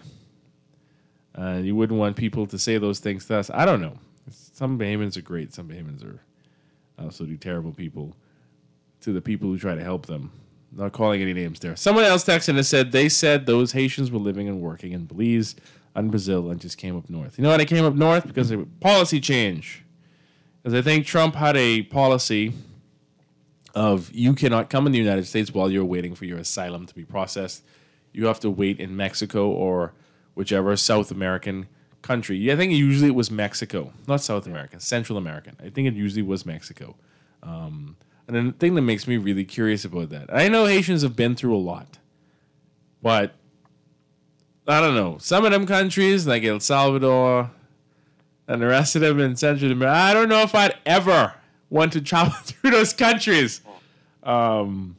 You wouldn't want people to say those things to us. I don't know. Some Bahamians are great. Some Bahamians are absolutely terrible people to the people who try to help them. Not calling any names there. Someone else texted and said they said those Haitians were living and working in Belize and Brazil and just came up north. You know why they came up north? Because of policy change. Because I think Trump had a policy of you cannot come in the United States while you're waiting for your asylum to be processed. You have to wait in Mexico or whichever South American country. I think usually it was Mexico, not South American, Central American. I think it usually was Mexico. And the thing that makes me really curious about that, I know Haitians have been through a lot, but I don't know. Some of them countries, like El Salvador and the rest of them in Central America, I don't know if I'd ever want to travel through those countries. Certain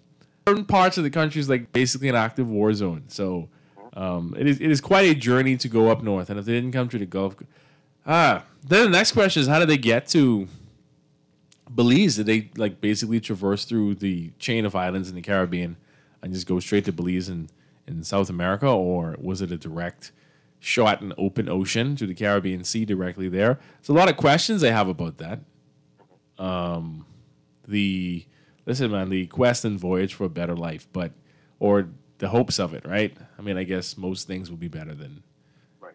parts of the country is like basically an active war zone. So it is quite a journey to go up north. And if they didn't come through the Gulf, then the next question is how did they get to Belize? Did they like basically traverse through the chain of islands in the Caribbean and just go straight to Belize in South America, or was it a direct shot in open ocean to the Caribbean Sea directly there? There's a lot of questions I have about that. The quest and voyage for a better life, or the hopes of it, right? I mean, I guess most things would be better than. Right.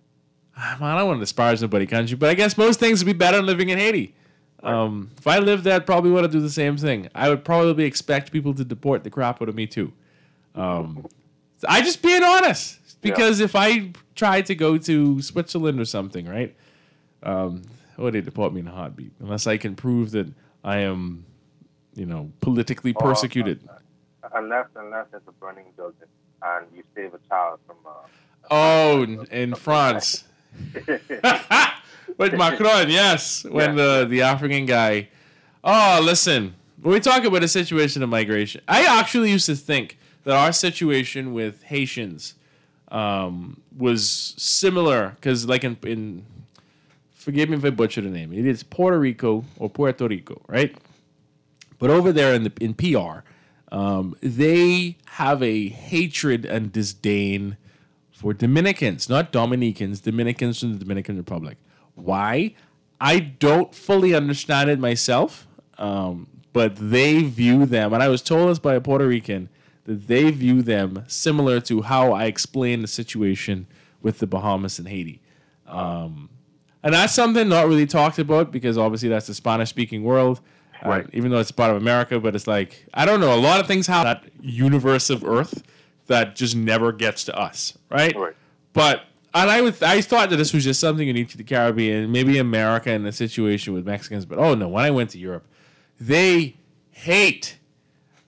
I don't want to disparage nobody country, but I guess most things would be better than living in Haiti. Right. If I lived there, I'd probably want to do the same thing. I would probably expect people to deport the crap out of me too. I just being honest, because if I tried to go to Switzerland or something, right? They deport me in a heartbeat unless I can prove that I am, politically persecuted. Unless it's a burning building and you save a child from. In France. With Macron, yes. When the African guy. Oh, listen. When we talk about the situation of migration, I actually used to think that our situation with Haitians was similar. Because, like, in forgive me if I butcher the name. It is Puerto Rico or Puerto Rico, right? But over there in PR, they have a hatred and disdain for Dominicans, not Dominicans, Dominicans from the Dominican Republic. Why? I don't fully understand it myself, but they view them, and I was told this by a Puerto Rican, that they view them similar to how I explained the situation with the Bahamas and Haiti. And that's something not really talked about because obviously that's the Spanish-speaking world, right? Even though it's part of America, but it's like, I don't know, a lot of things happen in that universe of Earth that just never gets to us, right? But I thought that this was just something unique to the Caribbean, maybe America and the situation with Mexicans. But oh no, when I went to Europe, they hate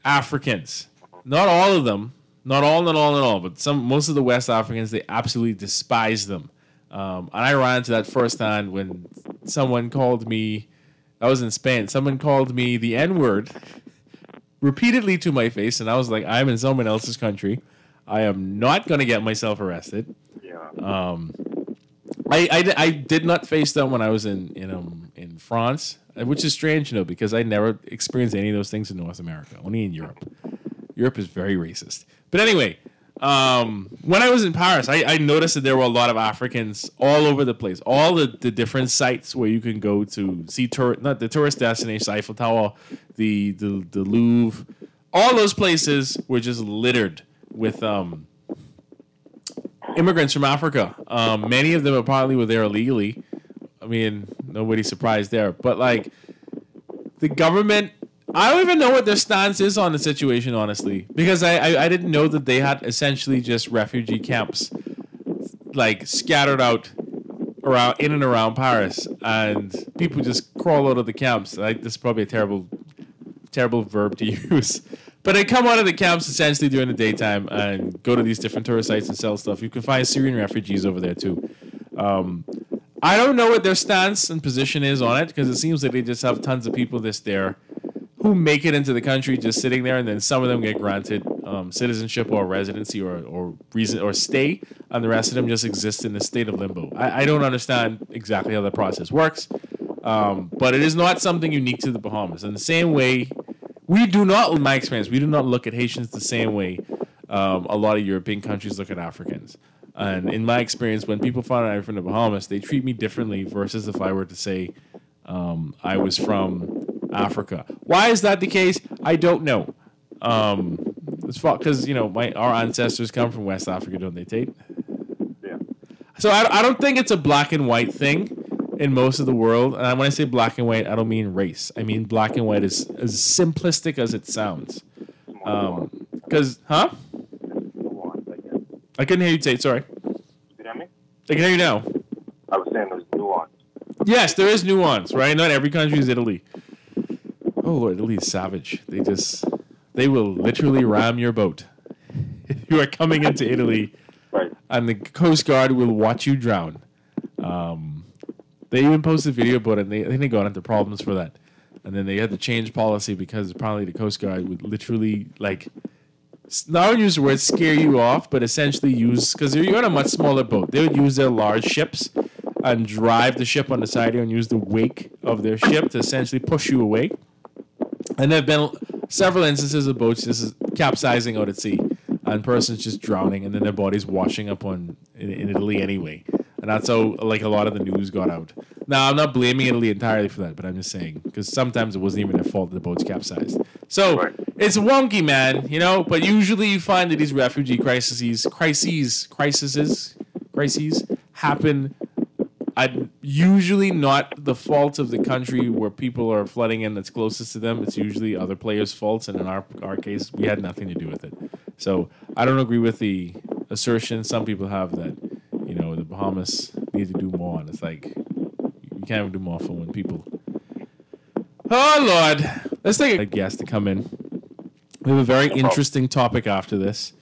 Africans. Not all of them, not all, but most of the West Africans, they absolutely despise them. And I ran into that firsthand when someone called me. I was in Spain. Someone called me the N-word repeatedly to my face, and I was like, I'm in someone else's country. I am not going to get myself arrested. I did not face them when I was in France, which is strange, because I never experienced any of those things in North America, only in Europe. Europe is very racist. But anyway, when I was in Paris, I noticed that there were a lot of Africans all over the place. All the different sites where you can go to see not the tourist destinations, Eiffel Tower, the Louvre, all those places were just littered with immigrants from Africa. Many of them apparently were there illegally. I mean, nobody's surprised there. But like the government, I don't even know what their stance is on the situation, honestly, because I didn't know that they had essentially just refugee camps like scattered out in and around Paris, and people just crawl out of the camps. Like, this is probably a terrible terrible verb to use. But they come out of the camps essentially during the daytime and go to these different tourist sites and sell stuff. You can find Syrian refugees over there too. I don't know what their stance and position is on it, because it seems like they just have tons of people that's there who make it into the country just sitting there, and then some of them get granted citizenship or residency or reason or stay, and the rest of them just exist in a state of limbo. I don't understand exactly how that process works, but it is not something unique to the Bahamas. In the same way, we do not, in my experience, we do not look at Haitians the same way a lot of European countries look at Africans. And in my experience, when people find out I'm from the Bahamas, they treat me differently versus if I were to say I was from Africa. Why is that the case? I don't know. It's because our ancestors come from West Africa, don't they, Tate? Yeah. So I don't think it's a black and white thing in most of the world. And when I say black and white, I don't mean race. I mean black and white is as simplistic as it sounds. Because, I couldn't hear you, Tate. Sorry. You hear me? I can hear you now. I was saying there's nuance. Yes, there is nuance, right? Not every country is Italy. Oh Lord, Italy is savage. They will literally ram your boat. If you are coming into Italy, Right. and the Coast Guard will watch you drown. They even posted a video about it, and I think they got into problems for that. And then they had to change policy because apparently the Coast Guard would literally, not use the word scare you off, but essentially use, because you're on a much smaller boat, they would use their large ships and drive the ship on the side here and use the wake of their ship to essentially push you away. And there have been several instances of boats just capsizing out at sea and persons just drowning and then their bodies washing up in Italy anyway. And that's how a lot of the news got out. Now, I'm not blaming Italy entirely for that, but I'm just saying, because sometimes it wasn't even their fault that the boats capsized. So Right. it's wonky, man, but usually you find that these refugee crises happen at usually not the fault of the country where people are flooding in that's closest to them. It's usually other players' faults, and in our case, we had nothing to do with it. So I don't agree with the assertion some people have that, the Bahamas need to do more. And it's like, you can't even do more for when people... Oh, Lord. Let's take a guest to come in. We have a very interesting topic after this.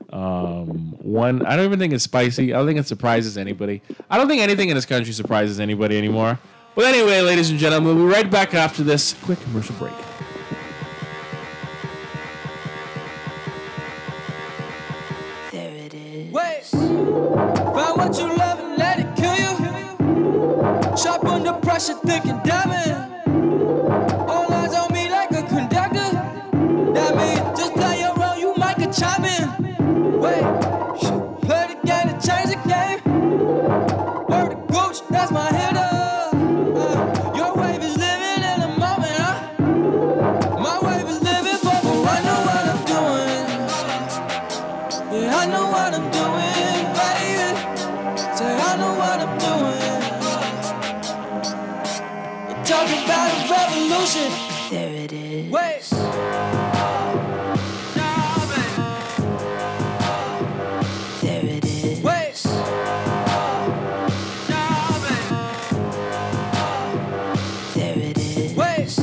One, I don't even think it's spicy. I don't think it surprises anybody. I don't think anything in this country surprises anybody anymore. But anyway, ladies and gentlemen, we'll be right back after this quick commercial break. There it is. Wait, find what you love and let it kill you. Sharp under pressure, thick and diamond. All eyes on me like a conductor. That means just play your role, you might get chime in. Wait, play the game to change the game. Word to coach, that's my hitter. Your wave is living in the moment, My wave is living for I know what I'm doing. Yeah, I know what I'm doing, baby. Say I know what I'm doing. You're talking about a revolution. There it is. Wait. There it is. Wait. There it is. Wait.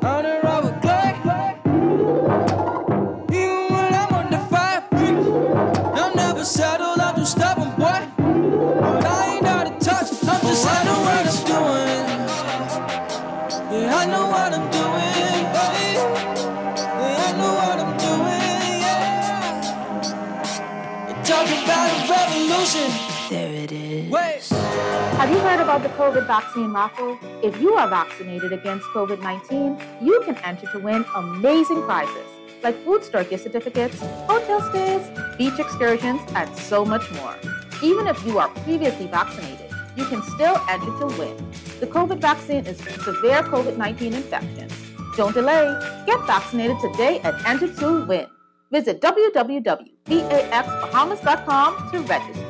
On the road with Clay. Even when I'm under fire, I'll never settle. I'll do stubborn, boy. But I ain't out of touch. I'm just I know what I'm doing. Yeah, I know what I'm doing, baby. Yeah, I know what I'm doing. Yeah. You're talking about a revolution. There it is. Wait. Have you heard about the COVID vaccine raffle? If you are vaccinated against COVID-19, you can enter to win amazing prizes like food store gift certificates, hotel stays, beach excursions, and so much more. Even if you are previously vaccinated, you can still enter to win. The COVID vaccine is for severe COVID-19 infections. Don't delay. Get vaccinated today and enter to win. Visit www.vaxbahamas.com to register.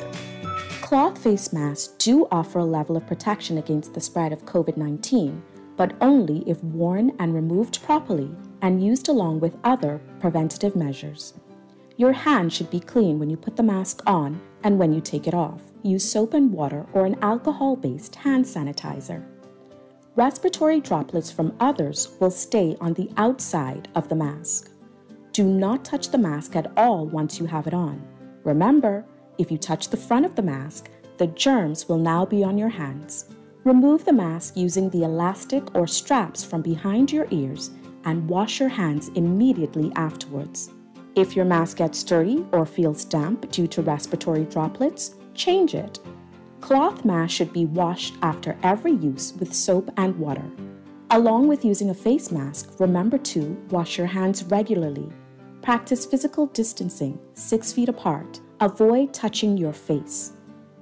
Cloth face masks do offer a level of protection against the spread of COVID-19, but only if worn and removed properly and used along with other preventative measures. Your hands should be clean when you put the mask on and when you take it off. Use soap and water or an alcohol-based hand sanitizer. Respiratory droplets from others will stay on the outside of the mask. Do not touch the mask at all once you have it on. Remember, if you touch the front of the mask, the germs will now be on your hands. Remove the mask using the elastic or straps from behind your ears and wash your hands immediately afterwards. If your mask gets dirty or feels damp due to respiratory droplets, change it. Cloth masks should be washed after every use with soap and water. Along with using a face mask, remember to wash your hands regularly. Practice physical distancing 6 feet apart. Avoid touching your face.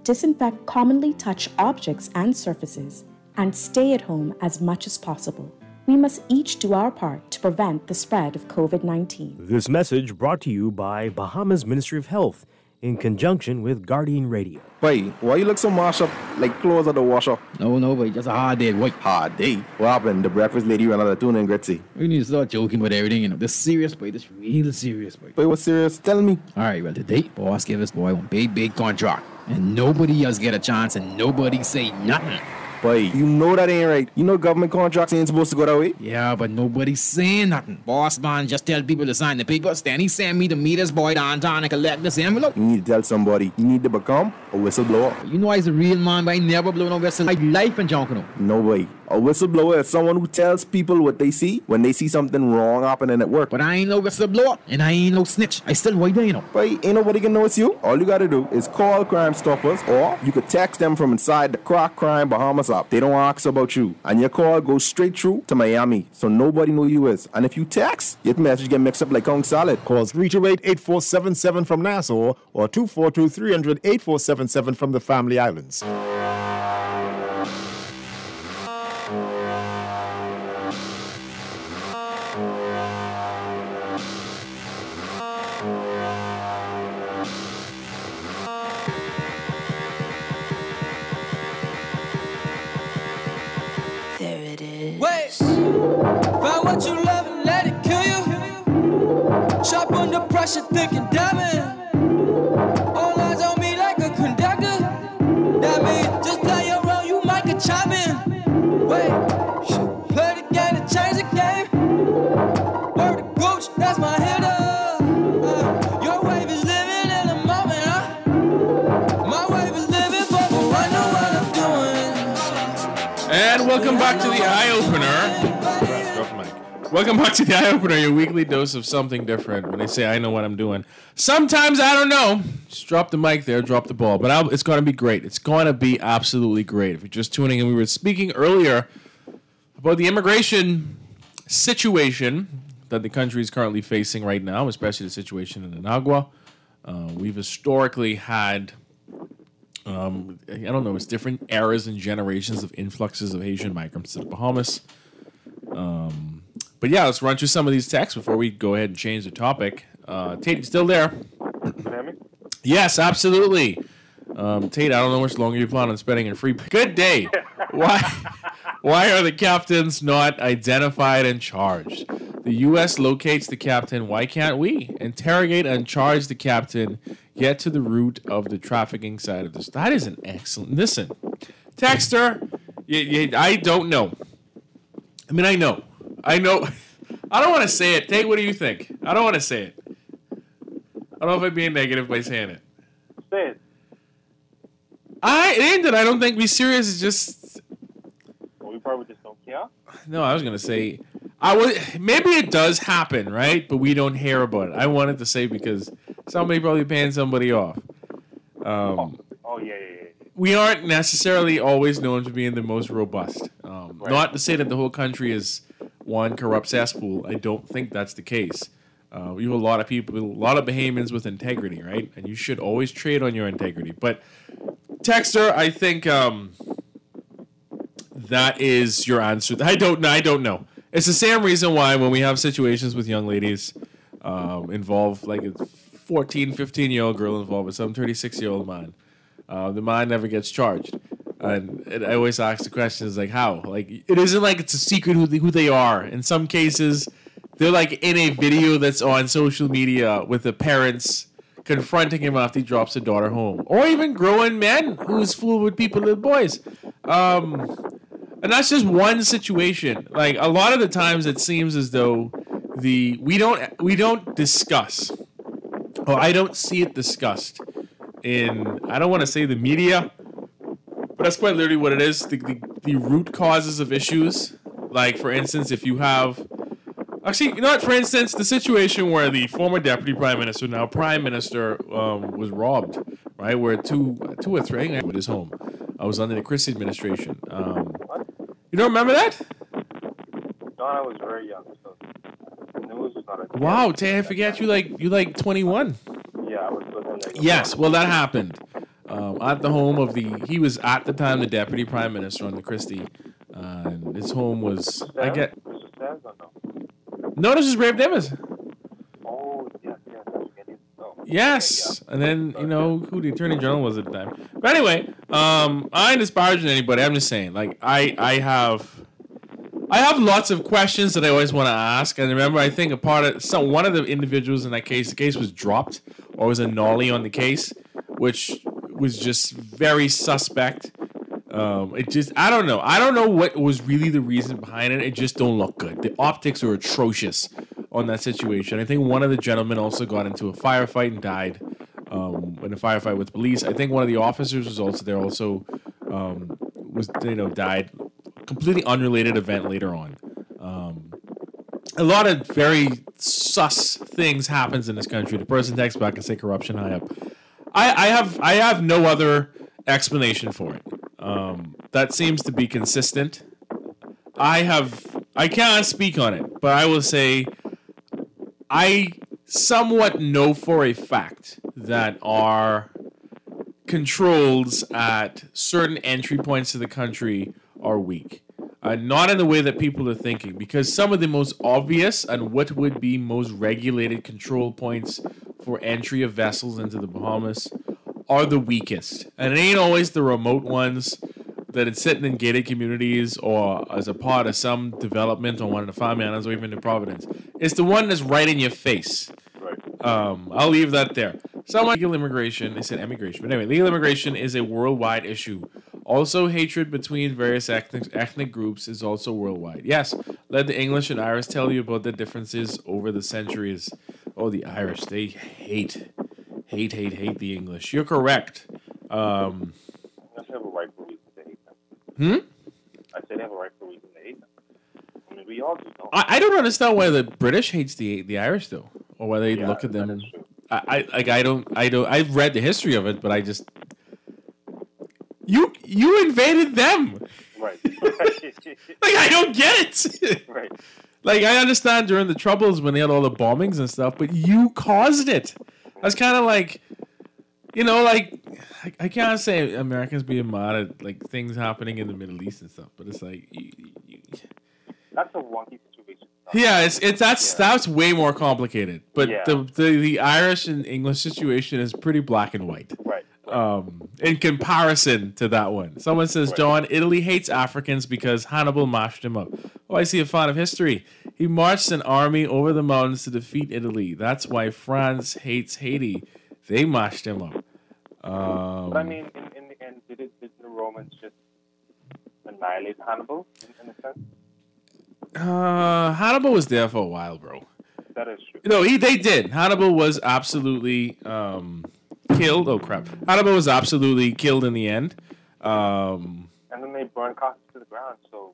Disinfect commonly touched objects and surfaces, and stay at home as much as possible. We must each do our part to prevent the spread of COVID-19. This message brought to you by Bahamas Ministry of Health in conjunction with Guardian Radio. Boy, why you look so mashed up like clothes at the washer? No, boy, just a hard day, boy. Hard day? What happened? The breakfast lady ran out of tuna and gritty. We need to start joking about everything, you know. This serious, boy. This real serious, boy. Boy, what's serious? Tell me. All right, well, today, boss gave us, boy, one big contract. And nobody else get a chance and nobody say nothing. Boy, you know that ain't right. You know government contracts ain't supposed to go that way. Yeah, but nobody's saying nothing. Boss man just tell people to sign the papers. Then he send me to meet this boy downtown and collect this envelope. You need to tell somebody. You need to become a whistleblower. You know I's a real man, but I never blow no whistle. I life and junk, you know. No way. A whistleblower is someone who tells people what they see when they see something wrong happening at work. But I ain't no whistleblower and I ain't no snitch. I still white there, you know. But ain't nobody can know it's you. All you gotta do is call Crime Stoppers, or you could text them from inside the Crack Crime Bahamas app. They don't ask about you, and your call goes straight through to Miami, so nobody know you is. And if you text, your message get mixed up like Kong salad. Call 328-8477 from Nassau or 242-300-8477 from the Family Islands. Find what you love and let it kill you. Sharp under pressure, thick and diamond. All eyes on me like a conductor. That means just play your role, you might get chime in. Wait, play the game to change the game. Word to Gooch, that's my hitter. Your wave is living in the moment, huh? My wave is living for the I know what I'm doing. And welcome back to the Eye Opener. Welcome back to the Eye Opener, your weekly dose of something different. When I say I know what I'm doing, sometimes I don't know. Just drop the mic there, drop the ball. But it's going to be great. It's going to be absolutely great. If you're just tuning in, we were speaking earlier about the immigration situation that the country is currently facing right now, especially the situation in Inagua. We've historically had, I don't know, it's different eras and generations of influxes of Asian migrants to the Bahamas. But yeah, let's run through some of these texts before we go ahead and change the topic. Tate, you still there? Yes, absolutely. Tate, I don't know how much longer you plan on spending in free. Good day. Why are the captains not identified and charged? The U.S. locates the captain. Why can't we interrogate and charge the captain? Get to the root of the trafficking side of this. That is an excellent. Listen, texter, I don't know. I mean, I know. I don't want to say it. Tate, what do you think? I don't want to say it. I don't know if I'm being negative by saying it. Say it. It ain't that I don't think we serious. It's just... Well, we probably just don't care. No, I was going to say... maybe it does happen, right? But we don't hear about it. I wanted to say because somebody probably paying somebody off. Yeah. We aren't necessarily always known for being the most robust. Right. Not to say that the whole country is one corrupt cesspool. I don't think that's the case. We have a lot of people, a lot of Bahamians with integrity, right? And you should always trade on your integrity. But texter, I think that is your answer. I don't know. It's the same reason why when we have situations with young ladies involved, like a 14, 15-year-old girl involved with some 36-year-old man, the man never gets charged. And I always ask the questions like, how? Like, it isn't like it's a secret who they are. In some cases, they're like in a video that's on social media with the parents confronting him after he drops a daughter home. Or even grown men who's fooled with people, little boys. And that's just one situation. Like a lot of the times, it seems as though we don't discuss, or I don't see it discussed in, I don't want to say the media, but that's quite literally what it is. The root causes of issues. Like for instance, if you have, actually, you know what? For instance, the situation where the former deputy prime minister, now prime minister, was robbed, right? Where two or three at his home. I was under the Christie administration. You don't remember that? No, I was very young, so the news was not a Wow, Tay, I forget you like 21. Yeah, I was still in like Yes, well that happened at the home of he was at the time the deputy prime minister under Christie, and his home was No, this is Brave Davis. Oh, yes. Yes, and then who the attorney general was at the time. But anyway, I ain't disparaging anybody. I'm just saying, like I have lots of questions that I always want to ask. And remember, I think one of the individuals in that case, the case was dropped or was a nollie on the case, which was just very suspect. I don't know. I don't know what was really the reason behind it. It just don't look good. The optics are atrocious on that situation. I think one of the gentlemen also got into a firefight and died in a firefight with police. I think one of the officers was also there. Also, died. Completely unrelated event later on. A lot of very sus things happens in this country. The person texts back and say corruption high up. I have no other explanation for it. That seems to be consistent. I can't speak on it, but I will say I somewhat know for a fact that our controls at certain entry points to the country are weak. Not in the way that people are thinking, because some of the most obvious and what would be most regulated control points for entry of vessels into the Bahamas are the weakest. And it ain't always the remote ones that it's sitting in gated communities or as a part of some development on one of the farm islands or even in Providence. It's the one that's right in your face. Right. I'll leave that there. Legal immigration, they said emigration, but anyway, legal immigration is a worldwide issue. Also, hatred between various ethnic groups is also worldwide. Yes, let the English and Irish tell you about the differences over the centuries. Oh, the Irish, they hate the English. You're correct. I have a right for reason to hate them. I said they have a right for reason to hate them. I mean, we all do. I don't understand why the British hates the Irish though, or why they look at them. I don't. I've read the history of it, but I just. You invaded them. Right. Like, I don't get it. Right. Like, I understand during the Troubles when they had all the bombings and stuff, but you caused it. That's kind of like, like, I can't say Americans being mad at, like, things happening in the Middle East and stuff, but it's like... That's a wonky situation. Yeah, that's way more complicated. But the Irish and English situation is pretty black and white. Right. In comparison to that one. Someone says, John, Italy hates Africans because Hannibal mashed him up. Oh, I see a fan of history. He marched an army over the mountains to defeat Italy. That's why France hates Haiti. They mashed him up. But I mean, in the end, did the Romans just annihilate Hannibal in a sense? Hannibal was there for a while, bro. That is true. No, they did. Hannibal was absolutely killed. Oh crap! Hannibal was absolutely killed in the end. And then they burned Carthage to the ground. So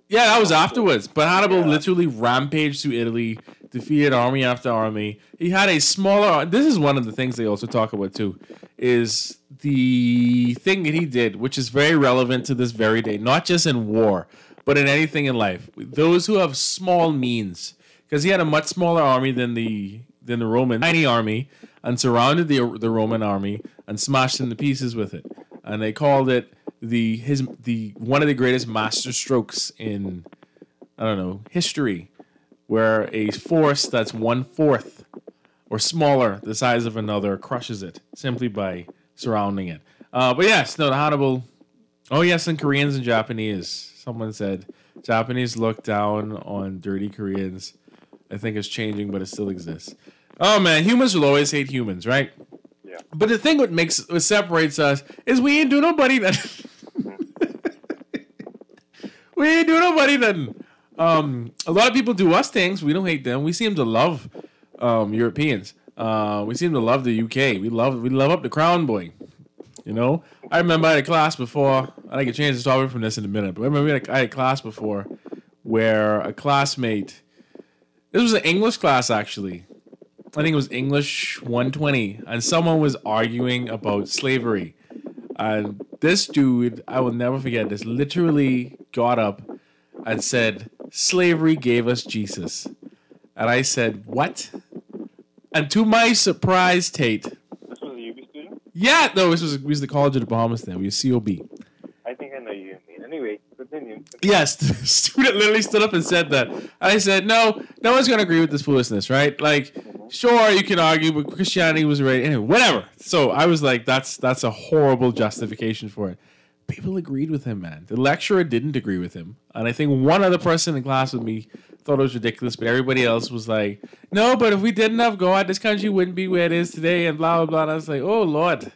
yeah, that was afterwards. But Hannibal literally rampaged through Italy, defeated army after army. He had a smaller. This is one of the things they also talk about too, is the thing that he did, which is very relevant to this very day, not just in war, but in anything in life. Those who have small means, because he had a much smaller army than the Roman tiny army, and surrounded the Roman army and smashed him to pieces with it. And they called it the one of the greatest master strokes in history, where a force that's 1/4 or smaller the size of another crushes it simply by surrounding it. But yes, the Hannibal. Oh yes, and Koreans and Japanese. Someone said Japanese look down on dirty Koreans. I think it's changing, but it still exists. Oh man, humans will always hate humans, right? Yeah. But the thing what separates us is we ain't do nobody that. We ain't do nobody nothing. A lot of people do us things. We don't hate them. We seem to love Europeans. We seem to love the UK. We love up the crown boy. You know, I remember I had a class before. I can change the topic from this in a minute. But I remember I had a class before where a classmate. This was an English class actually. I think it was English 120, and someone was arguing about slavery. And this dude, I will never forget this, literally got up and said, "Slavery gave us Jesus." And I said, "What?" And to my surprise, Tate. This was a UB student? Yeah, no, this was the College of the Bahamas then. We were COB. I think I know you mean. Anyway, continue. Yes, the student literally stood up and said that. And I said, no one's going to agree with this foolishness, right? Like, sure, you can argue, but Christianity was right. Anyway, whatever. So I was like, that's a horrible justification for it. People agreed with him, man. The lecturer didn't agree with him. And I think one other person in class with me thought it was ridiculous, but everybody else was like, no, but if we didn't have God, this country wouldn't be where it is today, and blah, blah, blah. And I was like, oh, Lord.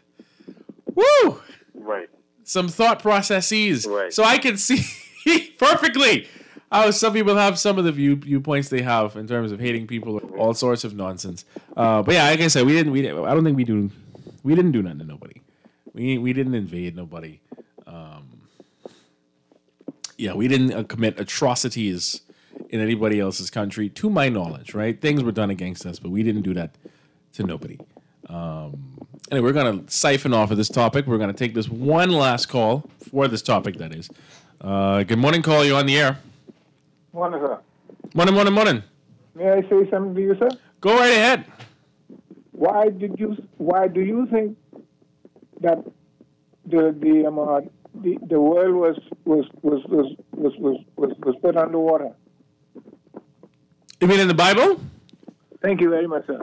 Woo! Right. Some thought processes. Right. So I can see perfectly how some people have some of the viewpoints they have in terms of hating people, all sorts of nonsense. But yeah, like I said, I don't think we didn't do nothing to nobody. We didn't invade nobody. Yeah, we didn't commit atrocities in anybody else's country, to my knowledge, right? Things were done against us, but we didn't do that to nobody. Anyway, we're going to siphon off of this topic. We're going to take this one last call for this topic, that is. Good morning, call. You're on the air. Morning, sir. Morning. May I say something to you, sir? Go right ahead. Why do you think that the world was put underwater? You mean in the Bible? Thank you very much, sir.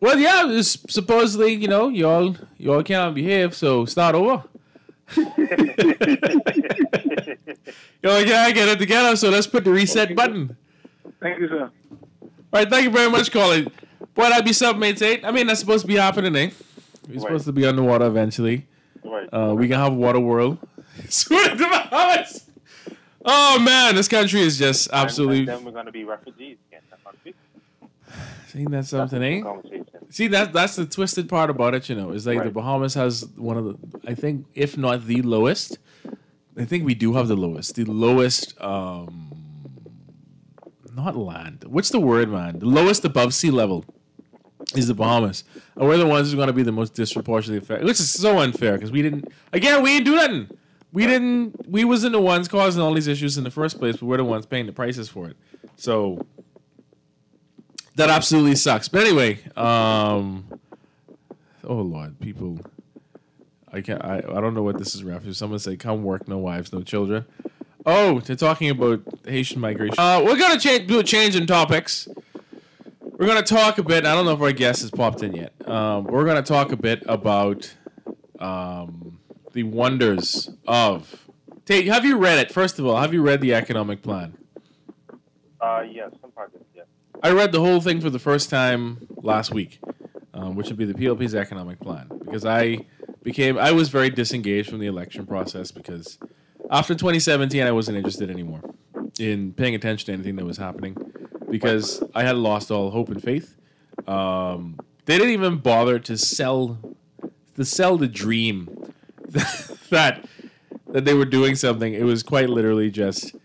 Well, yeah, it's supposedly, you know, you all can't behave, so start over. You all can't get it together, so let's put the reset button. Thank you, sir. All right, thank you very much, Colin. Boy, that'd be something, mate. I mean, that's supposed to be happening, eh? We're supposed to be underwater eventually. Right. We can have a water world. Soon to the Bahamas. Oh, man, this country is just absolutely... And then we're going to be refugees in that country. Ain't that something, eh? See, that's the twisted part about it, you know, is like the Bahamas has one of the, I think, if not the lowest, I think we do have the lowest, not land. What's the word, man? The lowest above sea level is the Bahamas. And we're the ones who are going to be the most disproportionately affected, which is so unfair because we didn't do nothing. We wasn't the ones causing all these issues in the first place, but we're the ones paying the prices for it. So that absolutely sucks. But anyway, oh Lord, people, I don't know what this is reference. Someone say, "Come work, no wives, no children." Oh, they're talking about Haitian migration. We're gonna do a change in topics. We're gonna talk a bit. I don't know if our guest has popped in yet. We're gonna talk a bit about the wonders of. Tate, have you read it? First of all, have you read the economic plan? Yes, some parts of it, yes. I read the whole thing for the first time last week, which would be the PLP's economic plan, because I was very disengaged from the election process because after 2017, I wasn't interested anymore in paying attention to anything that was happening because I had lost all hope and faith. They didn't even bother to sell the dream that they were doing something. It was quite literally just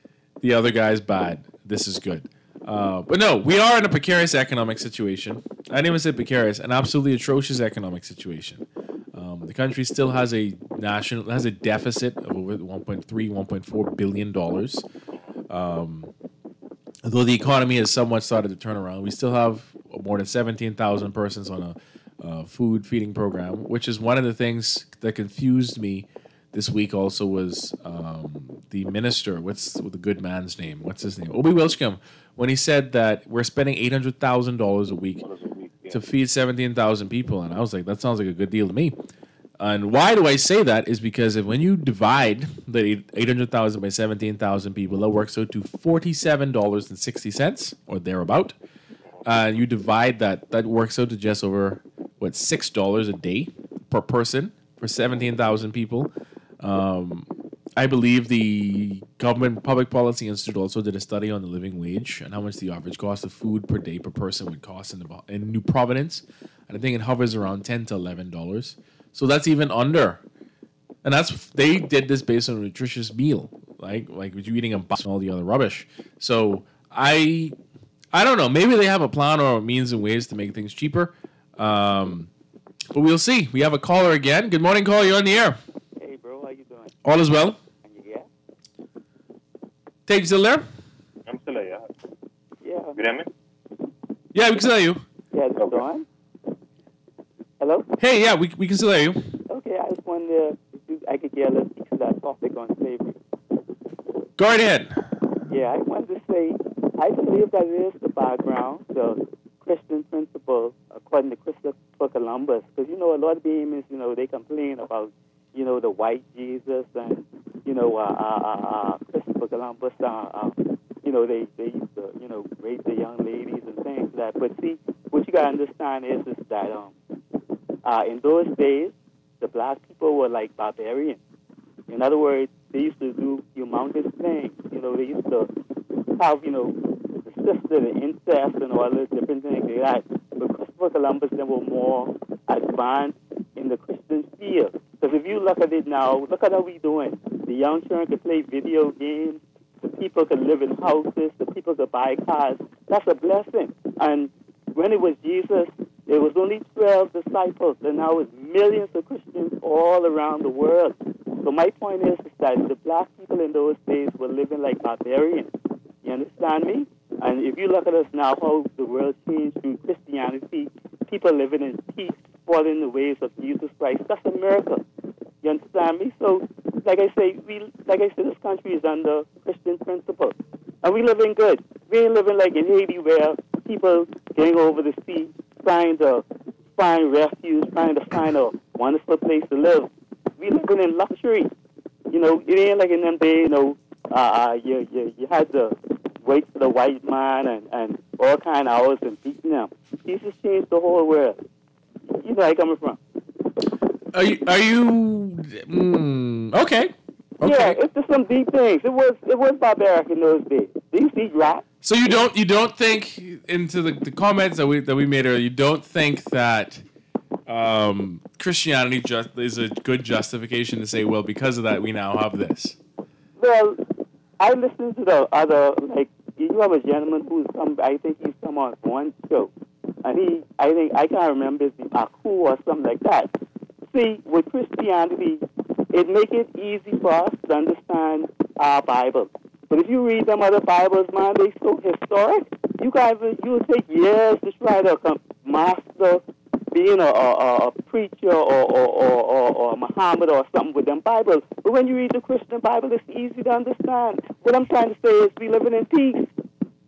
the other guy's bad. This is good. But no, we are in a precarious economic situation. I didn't even say precarious, an absolutely atrocious economic situation. The country still has a deficit of over $1.4 billion. Although the economy has somewhat started to turn around, we still have more than 17,000 persons on a food feeding program, which is one of the things that confused me this week also was the minister. What's the good man's name? What's his name? Obi Welchcombe. When he said that we're spending $800,000 a week to feed 17,000 people. And I was like, that sounds like a good deal to me. And why do I say that is because when you divide the 800,000 by 17,000 people, that works out to $47.60 or thereabout. And you divide that works out to just over, $6 a day per person for 17,000 people. And I believe the Government Public Policy Institute also did a study on the living wage and how much the average cost of food per day per person would cost in New Providence. And I think it hovers around $10 to $11. So that's even under. And they did this based on a nutritious meal, like you eating a box and all the other rubbish. So I don't know. Maybe they have a plan or means and ways to make things cheaper. But we'll see. We have a caller again. Good morning, caller. You're on the air. Hey, bro. How you doing? All is well. And you get? Tate, you still there? I'm still here. Yeah. You hear me? Yeah, we can still hear you. Yeah, is it on? Hello? Hey, yeah, we can still hear you. Okay, I just wonder if I could get a little piece of that topic on slavery. Go right ahead. Yeah, I wanted to say, I believe that it is the background, the Christian principle, according to Christopher Columbus. Because, a lot of the Amish, they complain about, the white Jesus and, Christopher Columbus, they used to, rape the young ladies and things like that. But see, what you got to understand is that in those days, the black people were like barbarians. In other words, they used to do humongous things. They used to have, the sister, the incest, and all those different things like that. But Christopher Columbus, they were more advanced in the Christian field. Because if you look at it now, look at how we doing. The young children can play video games. The people can live in houses. The people can buy cars. That's a blessing. And when it was Jesus, it was only 12 disciples, and now it's millions of Christians all around the world. So my point is that the black people in those days were living like barbarians. You understand me? And if you look at us now, how the world changed through Christianity, people living in peace, following the ways of Jesus Christ, that's a miracle. You understand me? So, like I say, this country is under Christian principles, and we living good. We ain't living like in Haiti where people going over the sea trying to find refuge, trying to find a wonderful place to live. We living in luxury. It ain't like in them days, you had to wait for the white man and all kind of hours and beating them. Jesus changed the whole world. You know where I'm coming from. Are you okay. Yeah, it's just some deep things. It was barbaric in those days. These rats. So you don't think, into the comments that we made earlier, you don't think that Christianity is a good justification to say, well, because of that we now have this? Well, I listened to the other, you have a gentleman I think he's come on one show, and I can't remember his name, Aku or something like that. See, with Christianity, it make it easy for us to understand our Bible. But if you read them other Bibles, man, they so historic. You will take years to try to master being a preacher or Muhammad or something with them Bibles. But when you read the Christian Bible, it's easy to understand. What I'm trying to say is we living in peace.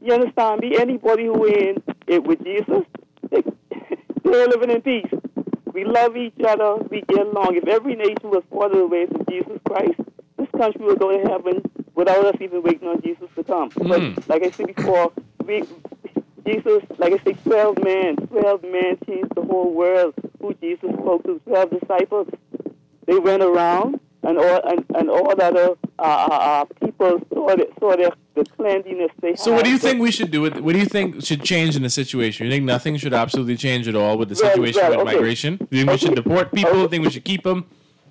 You understand me? Anybody who in it with Jesus, they're living in peace. We love each other. We get along. If every nation was following the ways of Jesus Christ, this country will go to heaven without us even waiting on Jesus to come. But like I said before, Jesus, like I say, 12 men changed the whole world. Who Jesus spoke to, 12 disciples. They went around, and all other people saw the cleanliness they had. So what do you think we should do? What do you think should change in the situation? You think nothing should absolutely change at all with the situation with migration? Do you think we should deport people? Do you think we should keep them?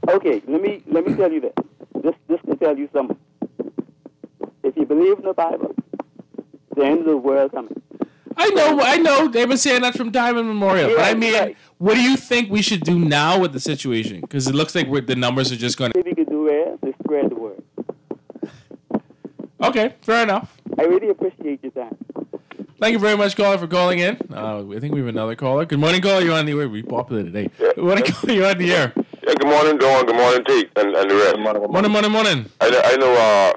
Okay, let me tell you this. This can tell you something. If you believe in the Bible, the end of the world coming. I know. They've been saying that from time immemorial. Yeah, but I mean, right. What do you think we should do now with the situation? Because it looks like the numbers are just going to... What we could do is spread the word. Okay, fair enough. I really appreciate your time. Thank you very much, caller, for calling in. I think we have another caller. Good morning, caller. You're on the air. We're popular today. Good morning, caller. You're on the air. Yeah, good morning, Dawn. Good morning, Tate, and the rest. Morning. I know,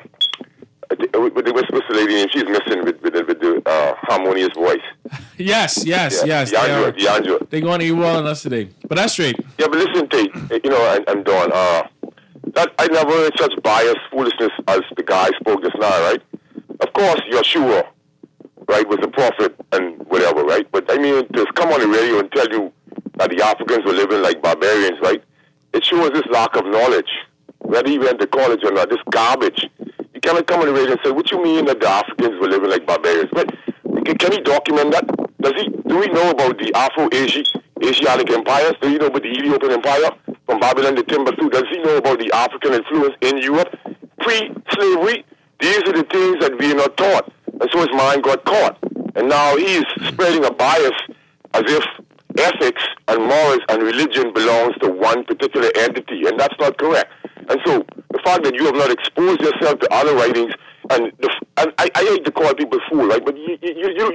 with the lady name, she's missing with the harmonious voice. Yes. D'Angelo. They're going to eat well on us today. But that's straight. Yeah, but listen, Tate, and Dawn, I never heard such biased foolishness as the guy spoke just now, right? Of course, Yeshua, right, was a prophet and whatever, right? But I mean, to come on the radio and tell you that the Africans were living like barbarians, right? It shows this lack of knowledge. whether he went to college or not, this garbage. You cannot come on the radio and say, what you mean that the Africans were living like barbarians? But can he document that? Do we know about the Afro-Asiatic empires? Do you know about the Ethiopian empire from Babylon to Timbuktu? Does he know about the African influence in Europe? Pre-slavery, these are the things that we are not taught. And so his mind got caught. And now he's spreading a bias as if ethics and morals and religion belongs to one particular entity, and that's not correct. And so the fact that you have not exposed yourself to other writings, and I hate to call people fool, right? But you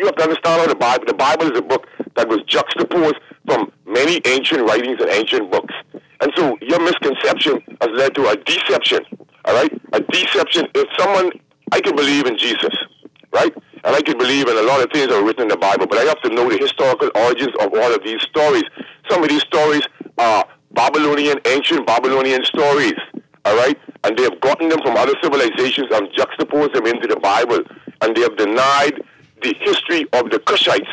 have to understand how the Bible is a book that was juxtaposed from many ancient writings and ancient books. And so your misconception has led to a deception, all right? A deception. If someone, I can believe in Jesus, right? And I can believe in a lot of things that are written in the Bible, but I have to know the historical origins of all of these stories. Some of these stories are ancient Babylonian stories, all right? And they have gotten them from other civilizations and juxtaposed them into the Bible. And they have denied the history of the Cushites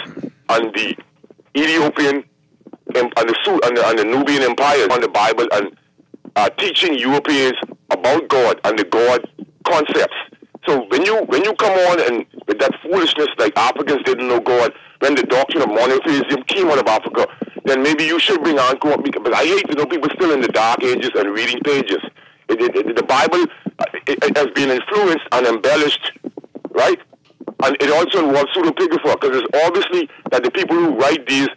and the Ethiopian and the Nubian empires on the Bible, and teaching Europeans about God and the God concepts. So when you come on and with that foolishness like Africans didn't know God, when the doctrine of monotheism came out of Africa, then maybe you should bring Anko up, because I hate to know people still in the dark ages and reading pages. The Bible it has been influenced and embellished, right? And it also involves pseudepigrapha, because it's obviously that the people who write these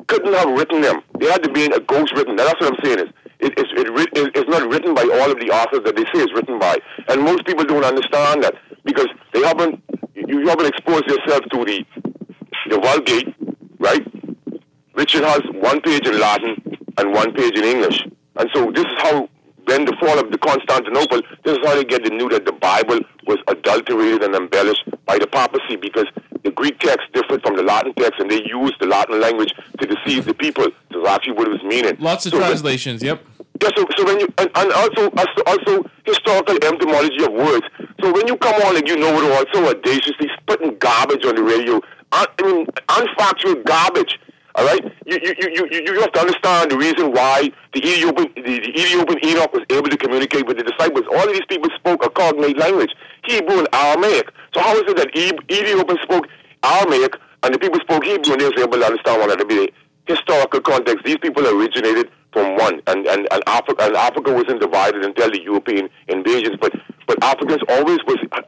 couldn't have written them. They had to be a ghost written. That's what I'm saying. It's not written by all of the authors that they say it's written by. And most people don't understand that, because you haven't exposed yourself to the Vulgate, right? Which it has one page in Latin and one page in English. And so this is how, when the fall of the Constantinople, this is how they knew that the Bible was adulterated and embellished by the papacy, because the Greek text differed from the Latin text, and they used the Latin language to deceive the people. So actually what it was meaning. Lots of translations, yep. Yeah, so when you, and also historical etymology of words. So when you come on and you know it all so audaciously, spitting garbage on the radio, unfactual garbage, all right? You have to understand the reason why the Ethiopian Enoch was able to communicate with the disciples. All of these people spoke a cognate language, Hebrew and Aramaic. So how is it that Ethiopians spoke Aramaic and the people spoke Hebrew and they were able to understand one another? The historical context. These people originated from one, and Africa wasn't divided until the European invasions. But Africans always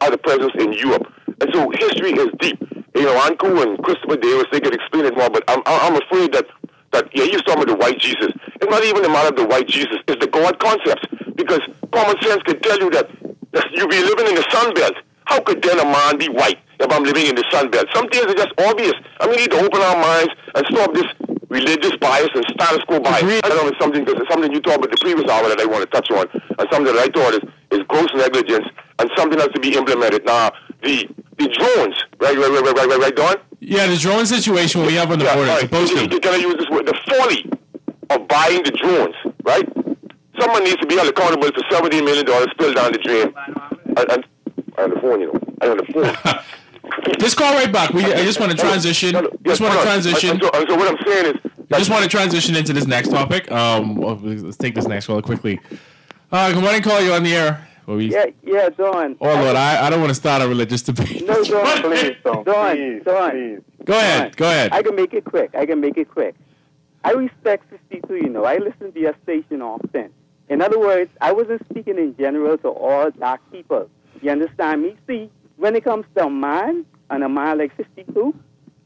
had a presence in Europe, and so history is deep. You know, Anku and Christopher Davis, they could explain it more. But I'm afraid that he's talking about the white Jesus. It's not even a matter of the white Jesus. It's the God concepts, because common sense can tell you that you be living in the Sun Belt. How could then a man be white if I'm living in the Sun Belt? Some things are just obvious. And we need to open our minds and stop this religious bias and status quo bias. I don't know, it's something you talked about the previous hour that I want to touch on, and something that I thought is gross negligence, and something has to be implemented. Now, the drones, right, Don? Yeah, the drone situation we have on the border. Right. Can I use this word? The folly of buying the drones, right? Someone needs to be held accountable for $17 million spilled down the drain. And on the phone, I'm on the phone. Just call right back. I just want to transition. So what I'm saying is, I just want to transition into this next topic. Let's take this next call quickly. Good morning, call you on the air. Yeah, Dawn. Oh Lord, I don't want to start a religious debate. No, Dawn, please, Dawn. Go ahead. I can make it quick. I respect 52. I listen to your station often. In other words, I wasn't speaking in general to all dark people. You understand me? See, when it comes to a man, and a man like 52,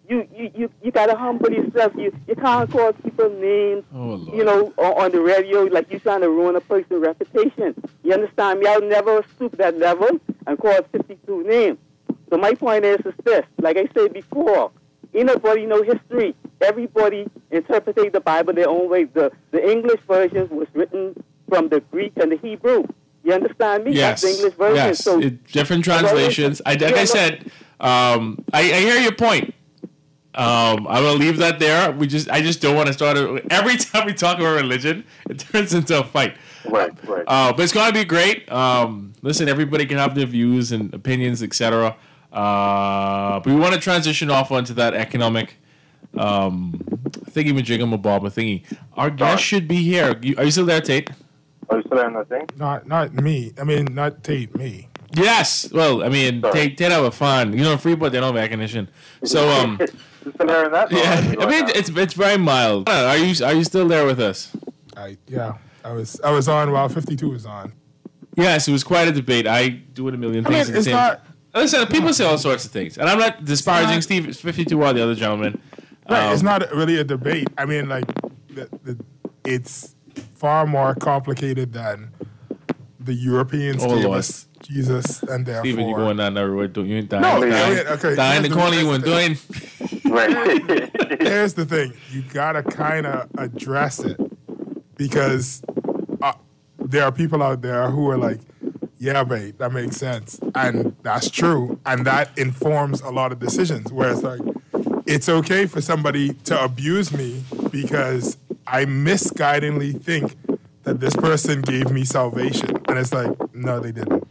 you gotta humble yourself. You can't call people names, on the radio, like you trying to ruin a person's reputation. You understand me? I'll never stoop that level and call 52 names. So my point is this, like I said before, nobody know history. Everybody interpreted the Bible their own way. The English version was written from the Greek and the Hebrew. You understand me? Yes. That's the English version. Yes. So, different translations. I said, I hear your point. I will leave that there. I just don't want to start every time we talk about religion, it turns into a fight. Right. But it's going to be great. Listen, everybody can have their views and opinions, etc. But we want to transition off onto that economic thingy-majigamabob thingy. Our guest should be here. Are you still there, Tate? Are you still hearing that thing? Not me. I mean, not Tate, me. Yes. Well, I mean, Tate have a fun. You know, Freeport, they don't have air conditioning. So, You still hearing that? yeah. I mean, it's very mild. Are you still there with us? I was on while 52 was on. Yes, it was quite a debate. I do it a million I mean, things. it's not. Listen, people say all sorts of things, and I'm not disparaging Steve 52 or the other gentlemen. Right, it's not really a debate. I mean, like, it's far more complicated than the Europeans gave Lord. us Jesus, and therefore. Steven, you going down that road? You ain't dying. No, dying, dying in the corner. You weren't doing. Right. Here's the thing: you gotta kind of address it because there are people out there who are like, "Yeah, mate, that makes sense," and that's true, and that informs a lot of decisions. Whereas, like, it's okay for somebody to abuse me because I misguidingly think that this person gave me salvation, and it's like, no, they didn't.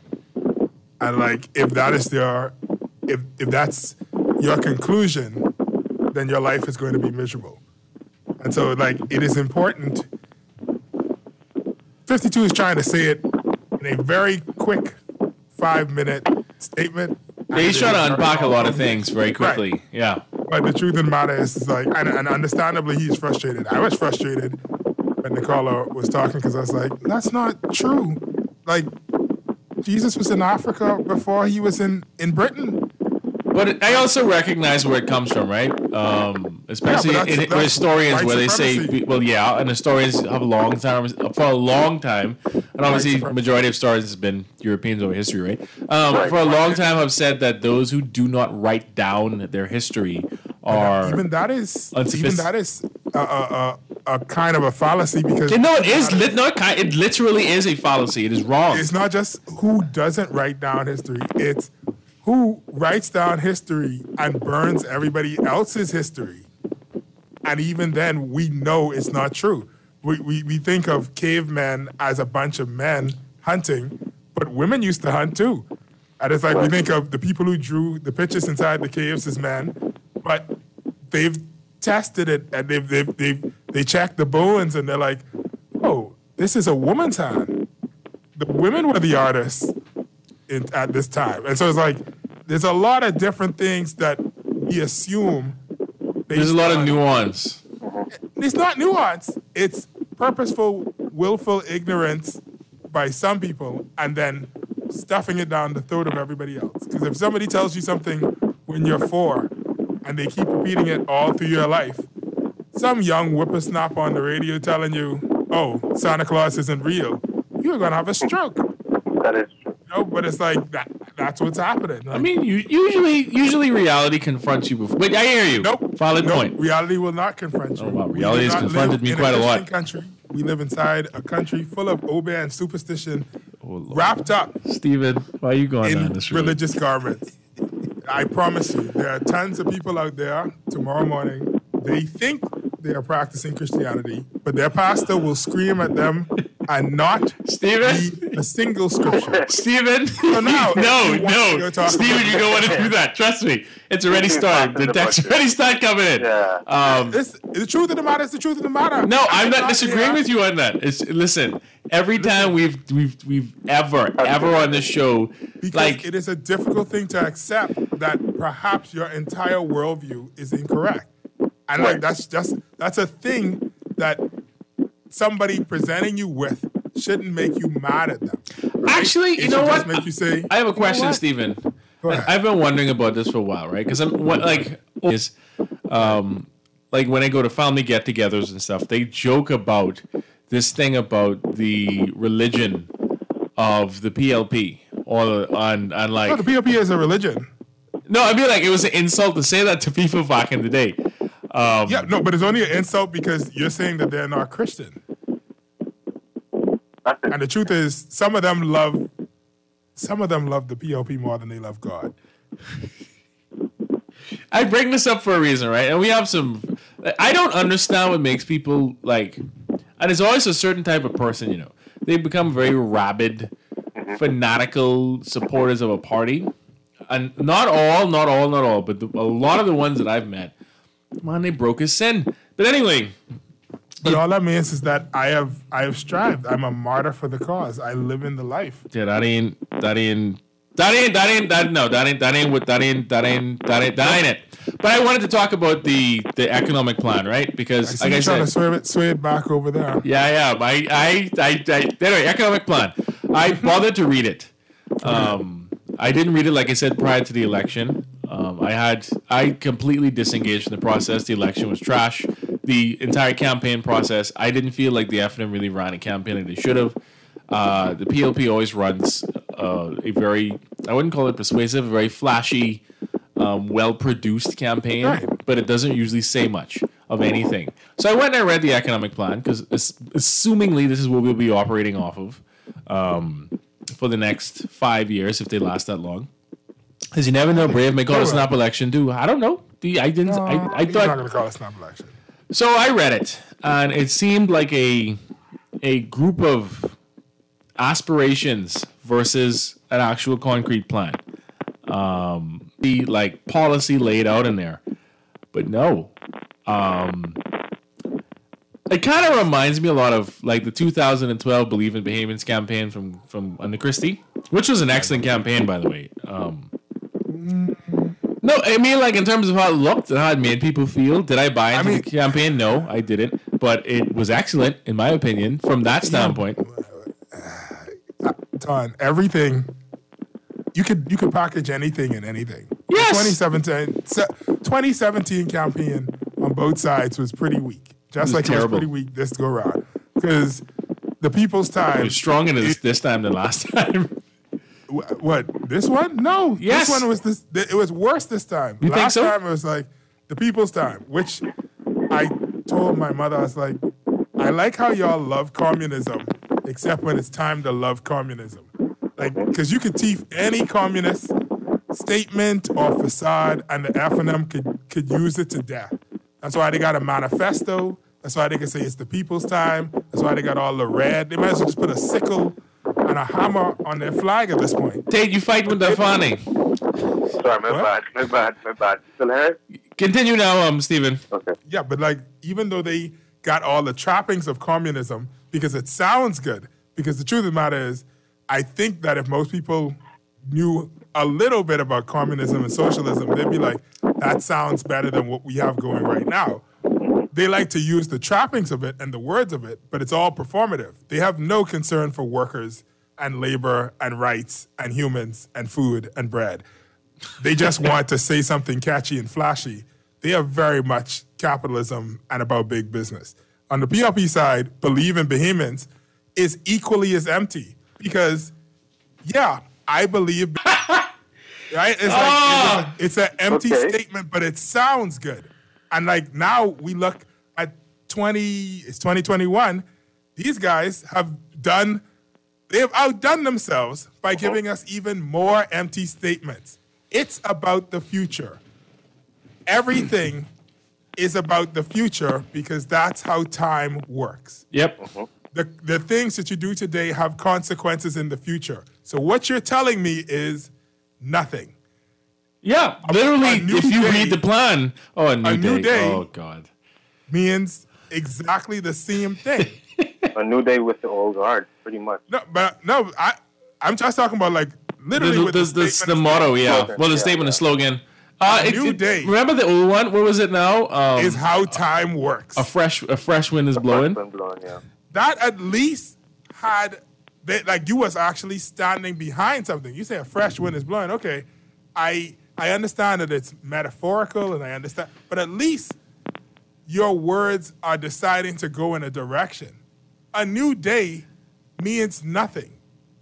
And like, if that is if that's your conclusion, then your life is going to be miserable. And so, like, it is important. 52 is trying to say it in a very quick 5-minute statement. He's trying to unpack a lot of things very quickly. Right. Yeah. But the truth of the matter is like, and understandably, he's frustrated. I was frustrated when Nicola was talking because I was like, that's not true. Like, Jesus was in Africa before he was in Britain. But I also recognize where it comes from, right? Especially in historians where they say, well, yeah, and historians have for a long time, and obviously the majority of historians has been Europeans over history, right? For a long time have said that those who do not write down their history are even that is a kind of a fallacy because no, it is it literally is a fallacy. It is wrong. It's not just who doesn't write down history; it's who writes down history and burns everybody else's history. And even then, we know it's not true. We think of cavemen as a bunch of men hunting, but women used to hunt too. And it's like we think of the people who drew the pictures inside the caves as men, but they've tested it and they checked the bones and they're like, oh, this is a woman's hand. The women were the artists at this time. And so it's like, there's a lot of different things that we assume. There's a lot of nuance. It's not nuance. It's purposeful, willful ignorance by some people and then stuffing it down the throat of everybody else. Because if somebody tells you something when you're 4 and they keep repeating it all through your life, some young whippersnapper on the radio telling you, oh, Santa Claus isn't real, you're going to have a stroke. That is true. No, but it's like that's what's happening. Like, I mean, usually reality confronts you before. But I hear you. Nope. Valid point. Reality will not confront you. Oh, wow. Reality has confronted me quite a lot. Country. We live inside a country full of obe and superstition, wrapped up. Stephen, why are you going in down this road? religious garments. I promise you, there are tons of people out there tomorrow morning. They think they are practicing Christianity, but their pastor will scream at them and not read a single scripture. Stephen, so now, no, Stephen, you don't want to do that. Trust me, it's already started. The text already started coming in. The truth of the matter is the truth of the matter. No, I'm not disagreeing with you on that. Listen, every time we've ever on this show, because it is a difficult thing to accept that perhaps your entire worldview is incorrect. And like that's a thing that somebody presenting you with shouldn't make you mad at them. Right? Actually, you know what? Make you say, I have a question, Stephen. I've been wondering about this for a while, right? Because when I go to family get-togethers and stuff, they joke about this thing about the religion of the PLP no, the PLP is a religion. No, I mean, like, it was an insult to say that to people back in the day. But it's only an insult because you're saying that they're not Christian. And the truth is, some of them love the PLP more than they love God. I bring this up for a reason, right? And we have I don't understand what makes people like, and there's always a certain type of person, you know, they become very rabid, fanatical supporters of a party. And not all, but a lot of the ones that I've met, man, they broke his sin. But anyway, But all that means is that I have strived. I'm a martyr for the cause. I live in the life. Yeah, that ain't it. But I wanted to talk about the economic plan, right? Because I trying to sway it back over there. Yeah. Anyway, economic plan. I bothered to read it. I didn't read it, like I said, prior to the election. I completely disengaged from the process. The election was trash. The entire campaign process, I didn't feel like the FNM really ran a campaign like they should have. The PLP always runs a very, I wouldn't call it persuasive, a very flashy, well-produced campaign, right, but it doesn't usually say much of anything. So I went and I read the economic plan, because assumingly this is what we'll be operating off of for the next 5 years, if they last that long. Because you never know, Brave may call a snap election. I don't know. I thought not going to call a snap election. So I read it, and it seemed like a group of aspirations versus an actual concrete plan. The like policy laid out in there, but no. It kind of reminds me a lot of like the 2012 Believe in Bahamians campaign from Anna Christie, which was an excellent campaign, by the way. No, I mean, like, in terms of how it looked and how it made people feel. Did I buy into the campaign? No, I didn't. But it was excellent, in my opinion, from that standpoint. Ton, everything. You could package anything in anything. Yes. The 2017 campaign on both sides was pretty weak. Just like terrible. It was pretty weak this go around. Because the people's time. It was stronger this time than last time. What, this one? No. Yes. This one was it was worse this time. You Last think so? time it was like the people's time, which I told my mother, I was like, I like how y'all love communism, except when it's time to love communism. Like, because you could teeth any communist statement or facade, and the FNM could use it to death. That's why they got a manifesto. That's why they can say it's the people's time. That's why they got all the red. They might as well just put a sickle and a hammer on their flag at this point. Tate, you fight with Dafani. Sorry, my bad. Still here? Continue now, Stephen. Okay. Yeah, but like, even though they got all the trappings of communism, because it sounds good, because the truth of the matter is, I think that if most people knew a little bit about communism and socialism, they'd be like, that sounds better than what we have going right now. They like to use the trappings of it and the words of it, but it's all performative. They have no concern for workers and labor and rights and humans and food and bread. They just want to say something catchy and flashy. They are very much capitalism and about big business. On the PLP side, Believe in Bahamians is equally as empty because, yeah, I believe, right? It's like, it's an empty statement, but it sounds good. And like now we look at it's 2021. These guys they've outdone themselves by giving us even more empty statements. It's about the future. Everything is about the future because that's how time works. Yep. The things that you do today have consequences in the future. So what you're telling me is nothing. Yeah, literally, if you read the plan, a new day. Oh, God. Means exactly the same thing. A new day with the old guard, pretty much. I'm just talking about like literally with the motto, yeah. Slogan. Well, the statement, the slogan. New day. Remember the old one? What was it now? Is how time works. A fresh wind is blowing. Yeah. That at least had, you was actually standing behind something. You say a fresh wind is blowing. Okay, I understand that it's metaphorical and I understand, but at least your words are deciding to go in a direction. A new day means nothing.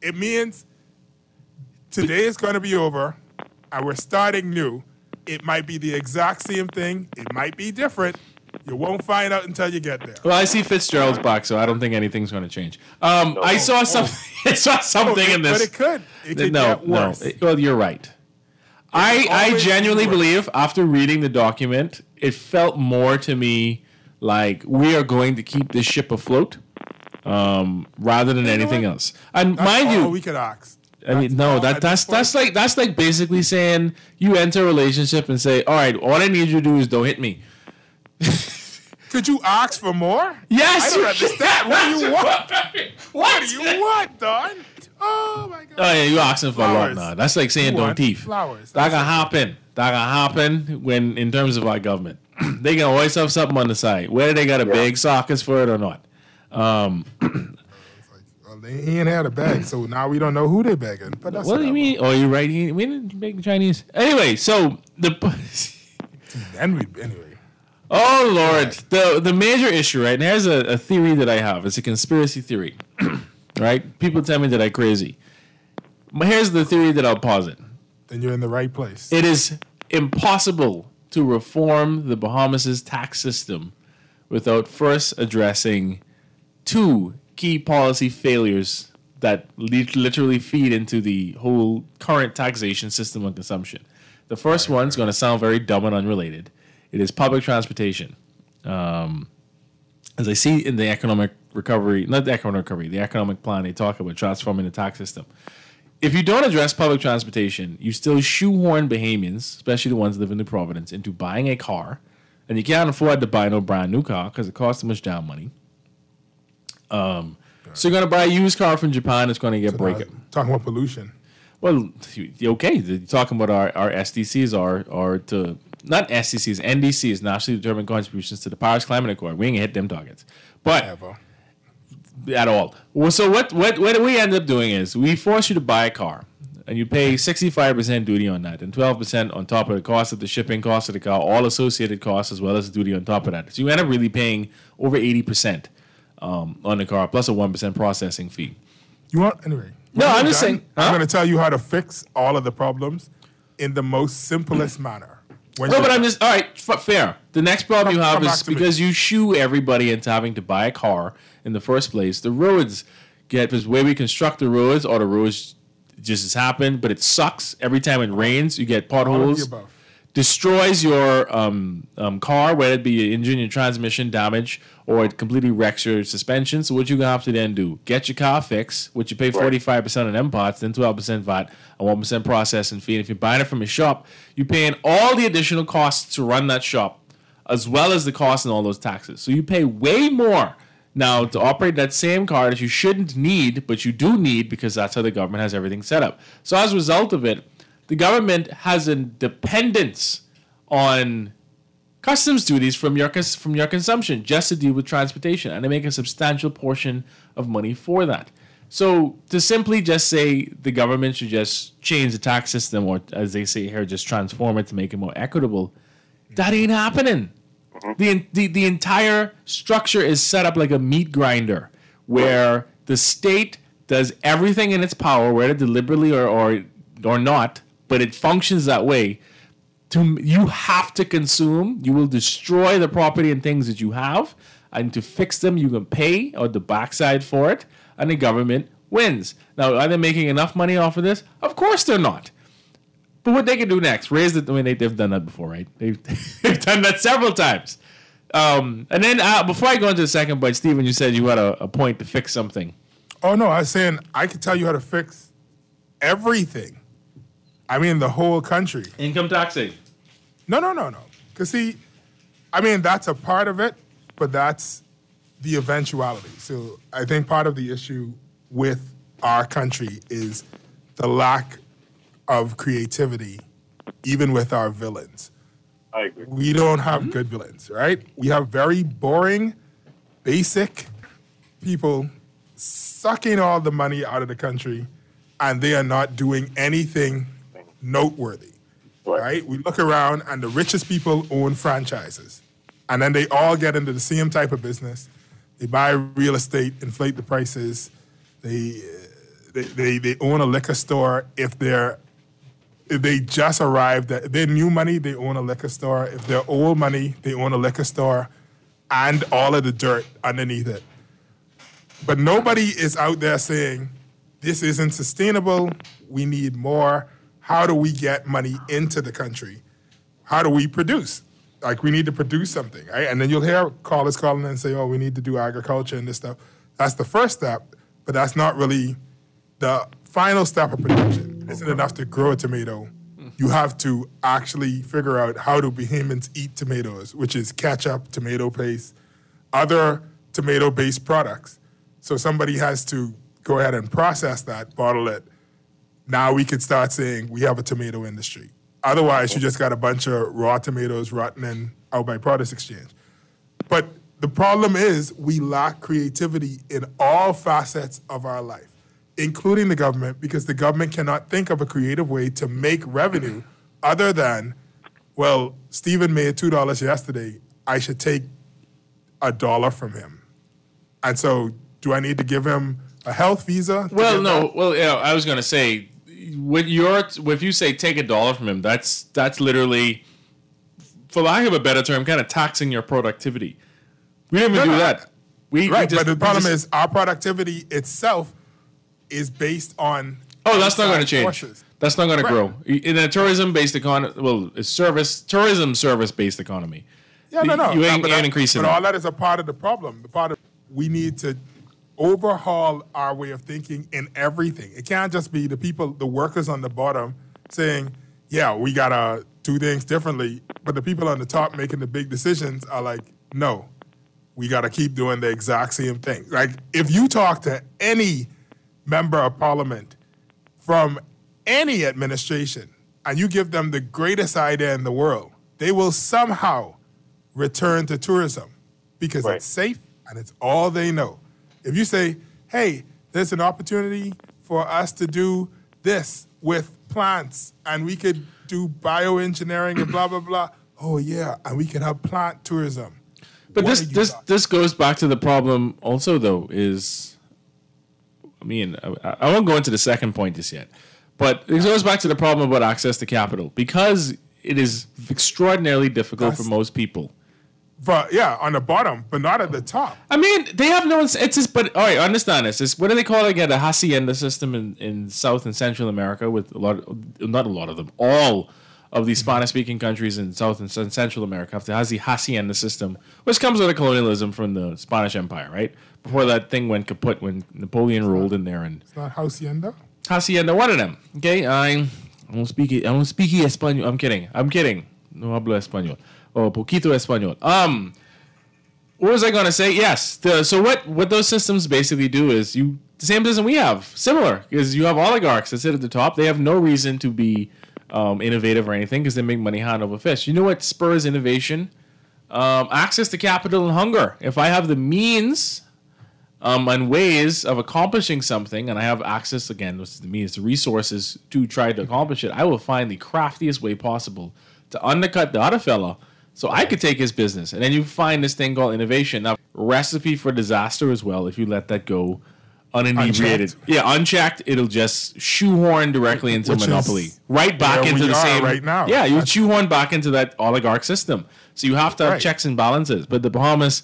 It means today is going to be over and we're starting new. It might be the exact same thing. It might be different. You won't find out until you get there. Well, I see Fitzgerald's box, so I don't think anything's going to change. I saw something. I saw something in this. But it could. It could get worse. Well, you're right. I genuinely believe after reading the document, it felt more to me like we are going to keep this ship afloat rather than anything else. And that's mind you, we could ask. I mean, no, that's like basically saying you enter a relationship and say, all right, all I need you to do is don't hit me. Could you ask for more? Yes. I don't understand. What do you want? What do you want, Don? Oh my God. Oh yeah, you asking for a lot Flowers. now. That's like saying You don't want thief. flowers. That can happen. That can happen when in terms of our government. They can always have something on the side, whether they got a big sockets for it or not. Well, he ain't had a bag, so now we don't know who they begging. But that's What do you mean? Oh, you're right. We didn't make Chinese. Anyway, so anyway. Oh Lord, the major issue, right? And here's a theory that I have. It's a conspiracy theory, right? People tell me that I'm crazy, but here's the theory that I'll posit. Then you're in the right place. It is impossible to reform the Bahamas' tax system without first addressing two key policy failures that literally feed into the whole current taxation system on consumption. The first one's going to sound very dumb and unrelated. It is public transportation. As I see in the economic recovery, not the economic recovery, the economic plan, they talk about transforming the tax system. If you don't address public transportation, you still shoehorn Bahamians, especially the ones living in Providence, into buying a car, and you can't afford to buy no brand new car because it costs too much down money. So you're going to buy a used car from Japan, it's going to get broken. Talking about pollution. Well, okay, you're talking about our SDCs are to, not SDCs, NDCs, nationally determined contributions to the Paris Climate Accord. We ain't hit them targets. But at all. Well, so what we end up doing is we force you to buy a car, and you pay 65% duty on that, and 12% on top of the cost of the shipping, cost of the car, all associated costs, as well as the duty on top of that. So you end up really paying over 80% on the car, plus a 1% processing fee. You want, anyway. No, I'm just saying. I'm going to tell you how to fix all of the problems in the most simplest manner. No, but I'm just, all right, fair. The next problem you have is because you shoo everybody into having to buy a car in the first place. The roads get, because the way we construct the roads, or the roads just has happened, but it sucks. Every time it rains, you get potholes. Destroys your car, whether it be your engine, your transmission damage, or it completely wrecks your suspension. So what you gonna have to then do? Get your car fixed, which you pay 45% on them parts, then 12% VAT, and 1% processing fee. And if you're buying it from a shop, you're paying all the additional costs to run that shop, as well as the cost and all those taxes. So you pay way more now to operate that same car that you shouldn't need, but you do need because that's how the government has everything set up. So as a result of it, the government has a dependence on customs duties from your consumption just to deal with transportation, and they make a substantial portion of money for that. So to simply just say the government should just change the tax system, or as they say here, just transform it to make it more equitable, that ain't happening. The entire structure is set up like a meat grinder, where the state does everything in its power, whether deliberately or not, but it functions that way. You have to consume. You will destroy the property and things that you have, and to fix them, you can pay or the backside for it, and the government wins. Now, are they making enough money off of this? Of course they're not. But what they can do next, raise the. I mean, they've done that before, right? They've done that several times. And then before I go into the second point, Stephen, you said you had a point to fix something. Oh no, I was saying I could tell you how to fix everything. I mean, the whole country. Income taxing. No. Because, see, I mean, that's a part of it, but that's the eventuality. So I think part of the issue with our country is the lack of creativity, even with our villains. I agree. We don't have good villains, right? We have very boring, basic people sucking all the money out of the country, and they are not doing anything noteworthy, right? We look around and the richest people own franchises, and then they all get into the same type of business. They buy real estate, inflate the prices. They own a liquor store. If they just arrived, if they're new money, they own a liquor store. If they're old money, they own a liquor store, and all of the dirt underneath it. But nobody is out there saying, this isn't sustainable, we need more. How do we get money into the country? How do we produce? Like, we need to produce something, right? And then you'll hear callers calling and say, oh, we need to do agriculture and this stuff. That's the first step, but that's not really the final step of production. It isn't enough to grow a tomato. You have to actually figure out how do Bahamians eat tomatoes, which is ketchup, tomato paste, other tomato-based products. So somebody has to go ahead and process that, bottle it. Now we can start saying we have a tomato industry. Otherwise, you just got a bunch of raw tomatoes rotting out by produce exchange. But the problem is we lack creativity in all facets of our life, including the government, because the government cannot think of a creative way to make revenue other than, well, Stephen made $2 yesterday. I should take $1 from him. And so do I need to give him a health visa? Well, no. Well, I was going to say, if you say take $1 from him, that's literally, for lack of a better term, kind of taxing your productivity. We don't even do that. But the problem is our productivity itself is based on. Oh, that's not going to change. Forces. That's not going to grow in a tourism-based economy. Well, it's tourism service-based economy. Yeah, no. You ain't increasing. But all that is a part of the problem. We need to overhaul our way of thinking in everything. It can't just be the workers on the bottom saying, yeah, we got to do things differently. But the people on the top making the big decisions are like, no, we got to keep doing the exact same thing. Like, if you talk to any member of parliament from any administration and you give them the greatest idea in the world, they will somehow return to tourism because it's safe and it's all they know. If you say, hey, there's an opportunity for us to do this with plants and we could do bioengineering and blah, blah, blah. Oh, yeah, and we can have plant tourism. But this goes back to the problem also, though, is, I won't go into the second point just yet, but it goes back to the problem about access to capital because it is extraordinarily difficult for most people. But yeah, on the bottom, but not at the top. I mean, they have no. It's just. But all right, understand this. What do they call it again? The hacienda system in South and Central America, with not a lot of them, all of these Spanish-speaking countries in South and Central America has the hacienda system, which comes with the colonialism from the Spanish Empire, right? Before that thing went kaput when Napoleon ruled in there, and it's not hacienda. Hacienda, one of them. Okay, I won't speak español. I'm kidding. No hablo español. Oh, poquito español. What was I going to say? Yes. So what those systems basically do is the same system we have, similar, because you have oligarchs that sit at the top. They have no reason to be innovative or anything because they make money hand over fist. You know what spurs innovation? Access to capital and hunger. If I have the means and ways of accomplishing something, and I have access, again, which is the means, the resources to try to accomplish it, I will find the craftiest way possible to undercut the other fella so I could take his business. And then you find this thing called innovation. Now, recipe for disaster as well if you let that go uninebriated. Unchecked, it'll just shoehorn directly into monopoly. Right back into the same. Right now. Yeah, you shoehorn back into that oligarch system. So you have to have checks and balances. But the Bahamas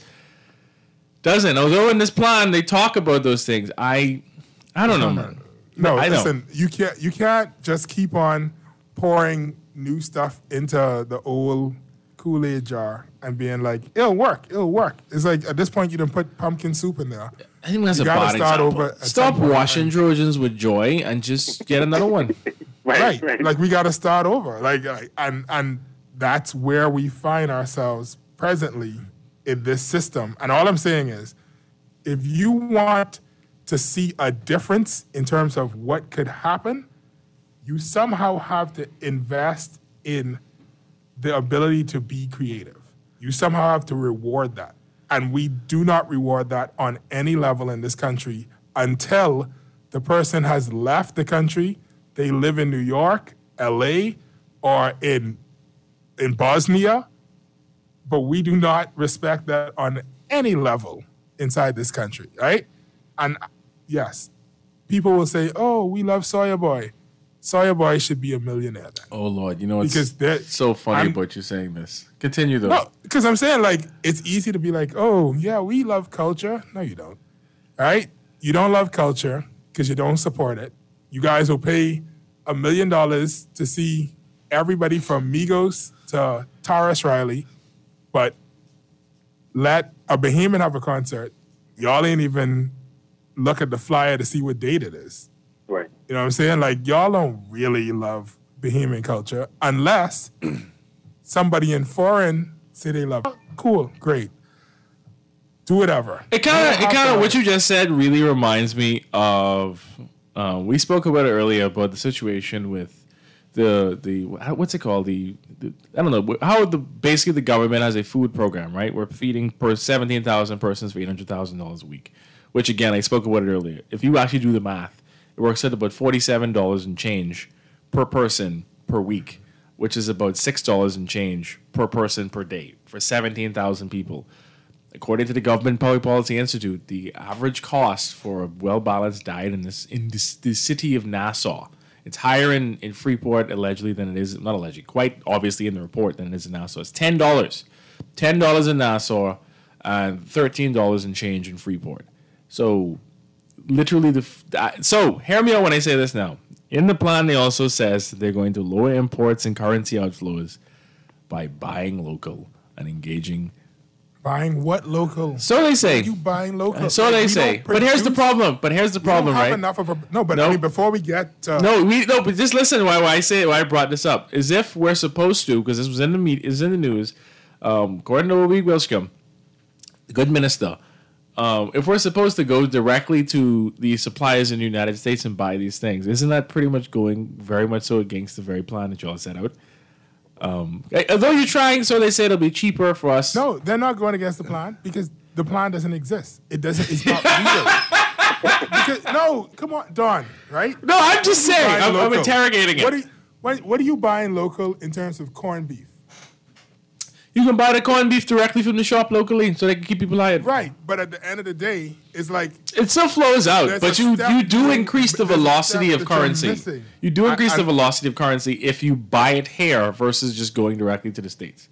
doesn't. Although in this plan they talk about those things. I don't know, man. No, listen, you can't just keep on pouring new stuff into the old Kool-Aid jar and being like, it'll work. It's like at this point you done put pumpkin soup in there. I think that's a bad example. Stop washing Trojans with joy and just get another one. Right. Like we got to start over. And that's where we find ourselves presently in this system. And all I'm saying is, if you want to see a difference in terms of what could happen, you somehow have to invest in the ability to be creative. You somehow have to reward that. And we do not reward that on any level in this country until the person has left the country. They live in New York, LA, or in Bosnia, but we do not respect that on any level inside this country, right? And yes, people will say, oh, we love Soya Boy. Soya Boy should be a millionaire then. Oh, Lord. You know, it's so funny about you saying this. Continue, though. No, because I'm saying, like, it's easy to be like, oh, yeah, we love culture. No, you don't. All right? You don't love culture because you don't support it. You guys will pay $1 million to see everybody from Migos to Taurus Riley, but let a Bahamian have a concert. Y'all ain't even look at the flyer to see what date it is. Right. You know what I'm saying? Like, y'all don't really love Bahamian culture unless somebody in foreign say they love it. Cool, great. do whatever. It kind of what you just said really reminds me of. We spoke about it earlier about the situation with the what's it called the I don't know how basically the government has a food program, right? We're feeding 17,000 persons for $800,000 a week, which again I spoke about it earlier. If you actually do the math, it works out about $47 and change per person per week, which is about $6 and change per person per day for 17,000 people. According to the Government Public Policy Institute, the average cost for a well-balanced diet in the city of Nassau, it's higher in Freeport allegedly than it is, not allegedly, quite obviously in the report than it is in Nassau. It's $10. $10 in Nassau and $13 and change in Freeport. So literally so hear me out when I say this now. In the plan, they also says that they're going to lower imports and currency outflows by buying local and engaging. Buying what local? So they say. Are you buying local? So they say. But here's the problem. We don't have right? enough of a, no, but I mean, before we get but just listen why I brought this up is if we're supposed to, because this was in the news, according to Obi Wilscombe, the good minister, if we're supposed to go directly to the suppliers in the United States and buy these things, isn't that pretty much going very much so against the very plan that y'all set out? Although you're trying, so they say it'll be cheaper for us. No, they're not going against the plan because the plan doesn't exist. It's not legal. No, come on, Don, right? No, I'm just saying. I'm interrogating it. What are you buying local in terms of corned beef? You can buy the corned beef directly from the shop locally, so they can keep people alive. Right, but at the end of the day, it's like it still flows out. But you do increase the velocity of currency. You do increase the velocity of currency if you buy it here versus just going directly to the States.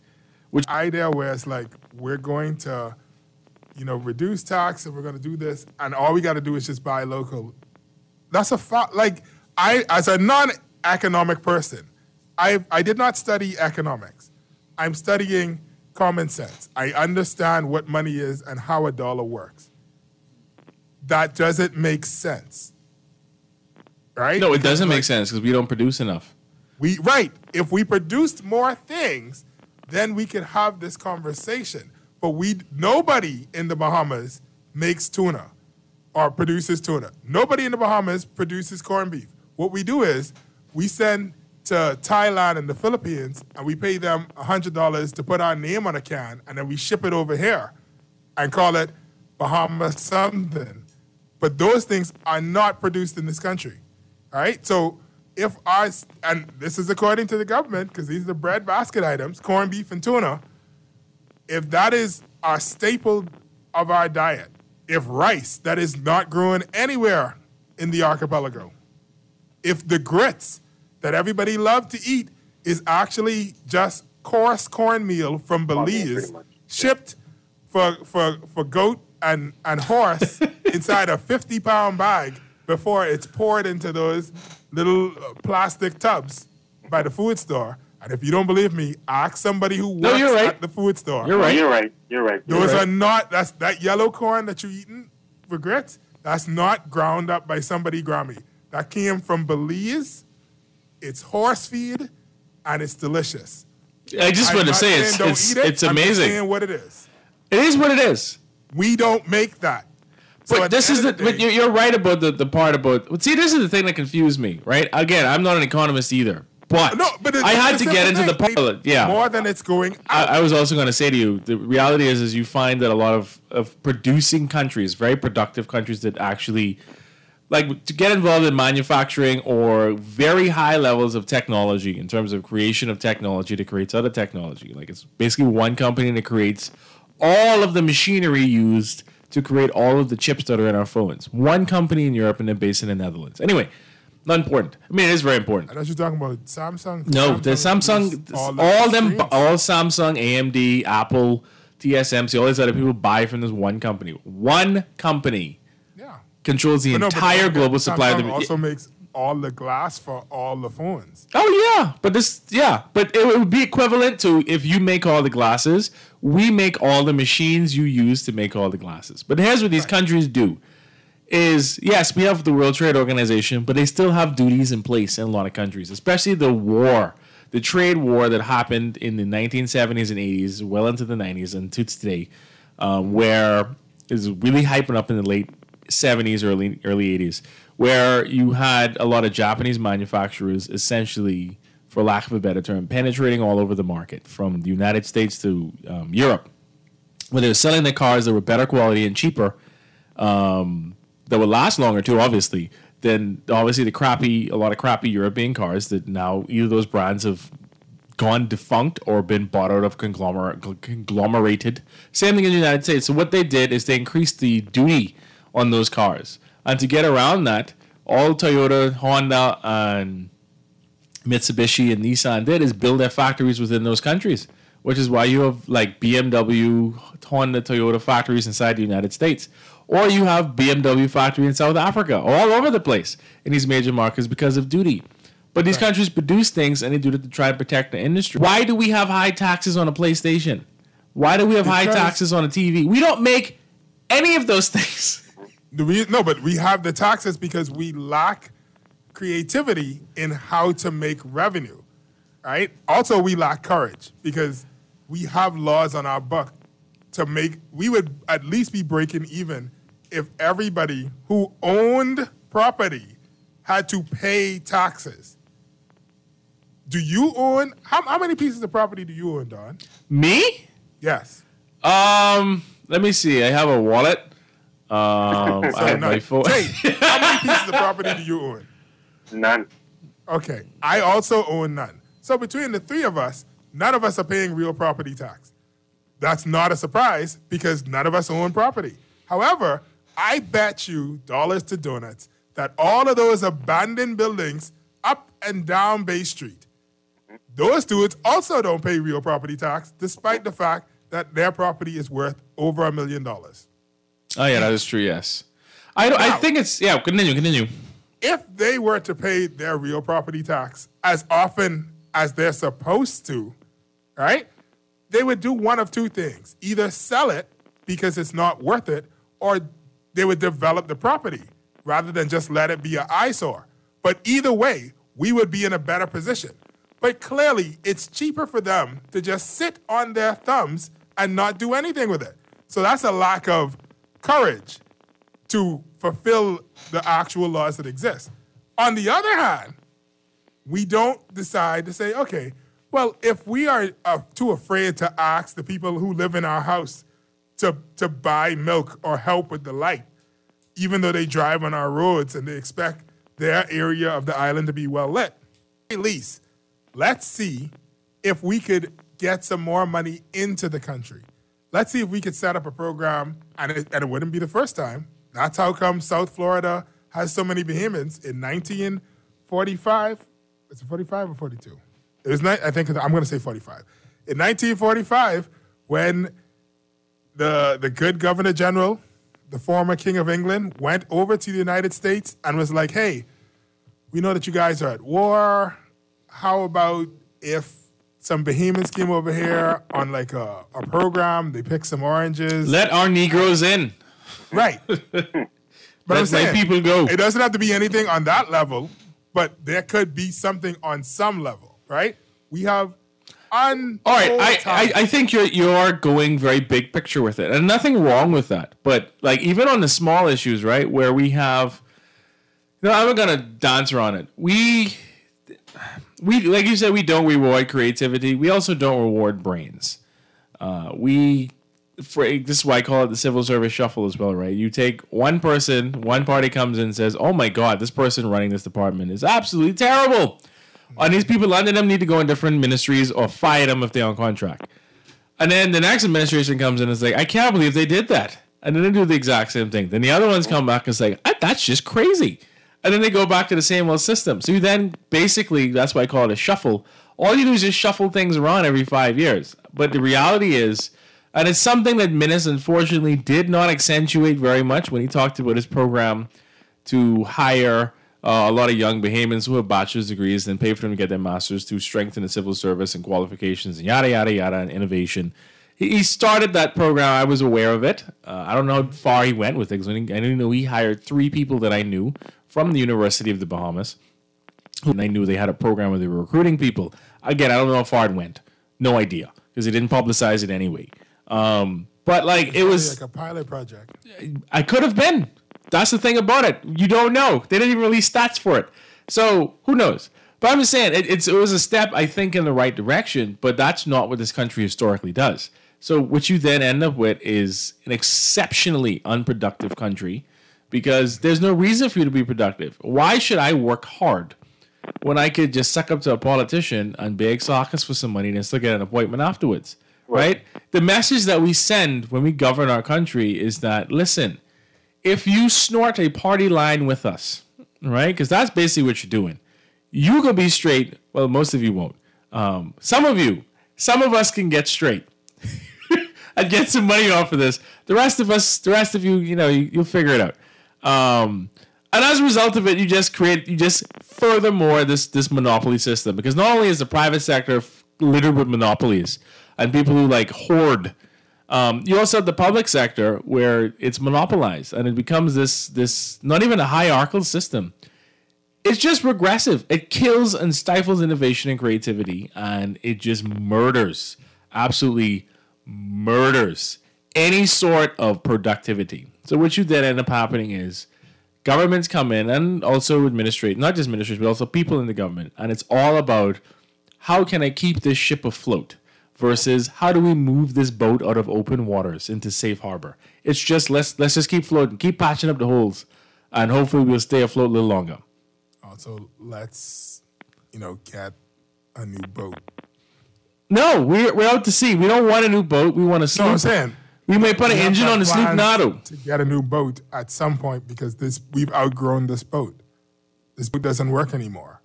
Which idea where it's like we're going to, reduce tax and we're going to do this, and all we got to do is just buy local. That's a fact. Like as a non-economic person, I did not study economics. I'm studying common sense. I understand what money is and how a dollar works. That doesn't make sense, right? No, it doesn't make sense because we don't produce enough. Right. If we produced more things, then we could have this conversation. But nobody in the Bahamas makes tuna or produces tuna. Nobody in the Bahamas produces corned beef. What we do is we send to Thailand and the Philippines, and we pay them $100 to put our name on a can, and then we ship it over here and call it Bahama something. But those things are not produced in this country, all right? So and this is according to the government, because these are the bread basket items, corned beef and tuna, if that is our staple of our diet, if rice that is not grown anywhere in the archipelago, if the grits that everybody loved to eat is actually just coarse cornmeal from Belize, shipped for goat and horse inside a 50-pound bag before it's poured into those little plastic tubs by the food store. And if you don't believe me, ask somebody who works at the food store. You're right. Those are not, that yellow corn that you're eating for grits, that's not ground up by somebody Grammy. That came from Belize. It's horse feed, and it's delicious. I just want to say it's amazing. I'm just saying what it is. It is what it is. We don't make that. But this is but you're right about the part about. See, this is the thing that confused me. Right? Again, I'm not an economist either, but I had to get into the pilot. Yeah, more than it's going out. I was also going to say to you, the reality is you find that a lot of producing countries, very productive countries that actually. Like to get involved in manufacturing or very high levels of technology in terms of creation of technology that creates other technology. Like it's basically one company that creates all of the machinery used to create all of the chips that are in our phones. One company in Europe and then based in the Netherlands. Anyway, not important. I mean, it is very important. I know you're talking about Samsung. No, the Samsung, all Samsung, AMD, Apple, TSMC, all these other people buy from this one company. One company. Controls the entire global supply. Samsung also makes all the glass for all the phones. Oh yeah, but it would be equivalent to if you make all the glasses, we make all the machines you use to make all the glasses. But here's what these countries do: is yes, we have the World Trade Organization, but they still have duties in place in a lot of countries, especially the trade war that happened in the 1970s and 80s, well into the 90s and to today, where is really hyping up in the late 70s, early 80s, where you had a lot of Japanese manufacturers essentially, for lack of a better term, penetrating all over the market, from the United States to Europe, where they were selling their cars that were better quality and cheaper, that would last longer too, obviously, than obviously a lot of crappy European cars that now either those brands have gone defunct or been bought out of conglomerated. Same thing in the United States. So what they did is they increased the duty on those cars. And to get around that, all Toyota, Honda, and Mitsubishi and Nissan did is build their factories within those countries, which is why you have like BMW, Honda, Toyota factories inside the United States. Or you have BMW factory in South Africa, all over the place in these major markets because of duty. But these countries produce things, and they do it to try and protect the industry. Why do we have high taxes on a PlayStation? Why do we have high taxes on a TV? We don't make any of those things. No, but we have the taxes because we lack creativity in how to make revenue, right? Also, we lack courage because we have laws on our book to make. We would at least be breaking even if everybody who owned property had to pay taxes. Do you own, how many pieces of property do you own, Don? Me? Yes. Let me see. I have a wallet. I have my phone. Jay, how many pieces of property do you own? None. Okay. I also own none. So between the three of us, none of us are paying real property tax. That's not a surprise because none of us own property. However, I bet you dollars to donuts that all of those abandoned buildings up and down Bay Street, those dudes also don't pay real property tax, despite the fact that their property is worth over $1 million. Oh, yeah, that is true, yes. I think it's, yeah, continue. If they were to pay their real property tax as often as they're supposed to, right, they would do one of two things. Either sell it because it's not worth it, or they would develop the property rather than just let it be an eyesore. But either way, we would be in a better position. But clearly, it's cheaper for them to just sit on their thumbs and not do anything with it. So that's a lack of courage to fulfill the actual laws that exist. On the other hand, we don't decide to say, okay, well, if we are too afraid to ask the people who live in our house to buy milk or help with the light, even though they drive on our roads and they expect their area of the island to be well lit, at least let's see if we could get some more money into the country. Let's see if we could set up a program, and it wouldn't be the first time. That's how come South Florida has so many Bahamians. In 1945, is it 45 or 42? It was I think I'm going to say 45. In 1945, when the good Governor General, the former King of England, went over to the United States and was like, hey, we know that you guys are at war. How about if some Bahamians came over here on like a program, they pick some oranges. Let our Negroes in. Right. But I'm saying, people go. It doesn't have to be anything on that level, but there could be something on some level, right? We have all right, I think you're going very big picture with it, and nothing wrong with that. But like even on the small issues, right, where we have, I'm gonna dance around it. We like you said, we don't reward creativity. We also don't reward brains. This is why I call it the civil service shuffle as well, right? You take one person, one party comes in and says, "Oh my God, this person running this department is absolutely terrible." And these people under them need to go in different ministries or fire them if they're on contract. And then the next administration comes in and is like, I can't believe they did that. And then they do the exact same thing. Then the other ones come back and say, that's just crazy. And then they go back to the same old system. So you then basically, that's why I call it a shuffle. All you do is just shuffle things around every 5 years. But the reality is, and it's something that Minnis unfortunately did not accentuate very much when he talked about his program to hire a lot of young Bahamians who have bachelor's degrees and pay for them to get their masters to strengthen the civil service and qualifications and yada, yada, yada, and innovation. He started that program. I was aware of it. I don't know how far he went with it. I didn't know he hired 3 people that I knew from the University of the Bahamas. And I knew they had a program where they were recruiting people. Again, I don't know how far it went. No idea, because they didn't publicize it anyway. But But like it was like a pilot project. I could have been. That's the thing about it. You don't know. They didn't even release stats for it. So who knows? But I'm just saying it was a step, I think, in the right direction, but that's not what this country historically does. So what you then end up with is an exceptionally unproductive country because there's no reason for you to be productive. Why should I work hard when I could just suck up to a politician and beg sockets for some money and still get an appointment afterwards? Right? The message that we send when we govern our country is that, listen, if you snort a party line with us, right? Because that's basically what you're doing. You can be straight. Well, most of you won't. Some of us can get straight and get some money off of this. The rest of you, you'll figure it out. And as a result of it, you just furthermore this monopoly system, because not only is the private sector littered with monopolies and people who like hoard, you also have the public sector where it's monopolized and it becomes this not even a hierarchical system. It's just regressive. It kills and stifles innovation and creativity, and it just absolutely murders any sort of productivity. So what you then end up happening is governments come in and also not just administrators, but also people in the government. And it's all about how can I keep this ship afloat versus how do we move this boat out of open waters into safe harbor. It's just let's just keep floating, keep patching up the holes, and hopefully we'll stay afloat a little longer. Also, let's, get a new boat. No, we're out to sea. We don't want a new boat. We want a sloop. No, I'm saying we may put an engine on the sloop Nado to get a new boat at some point because we've outgrown this boat. This boat doesn't work anymore.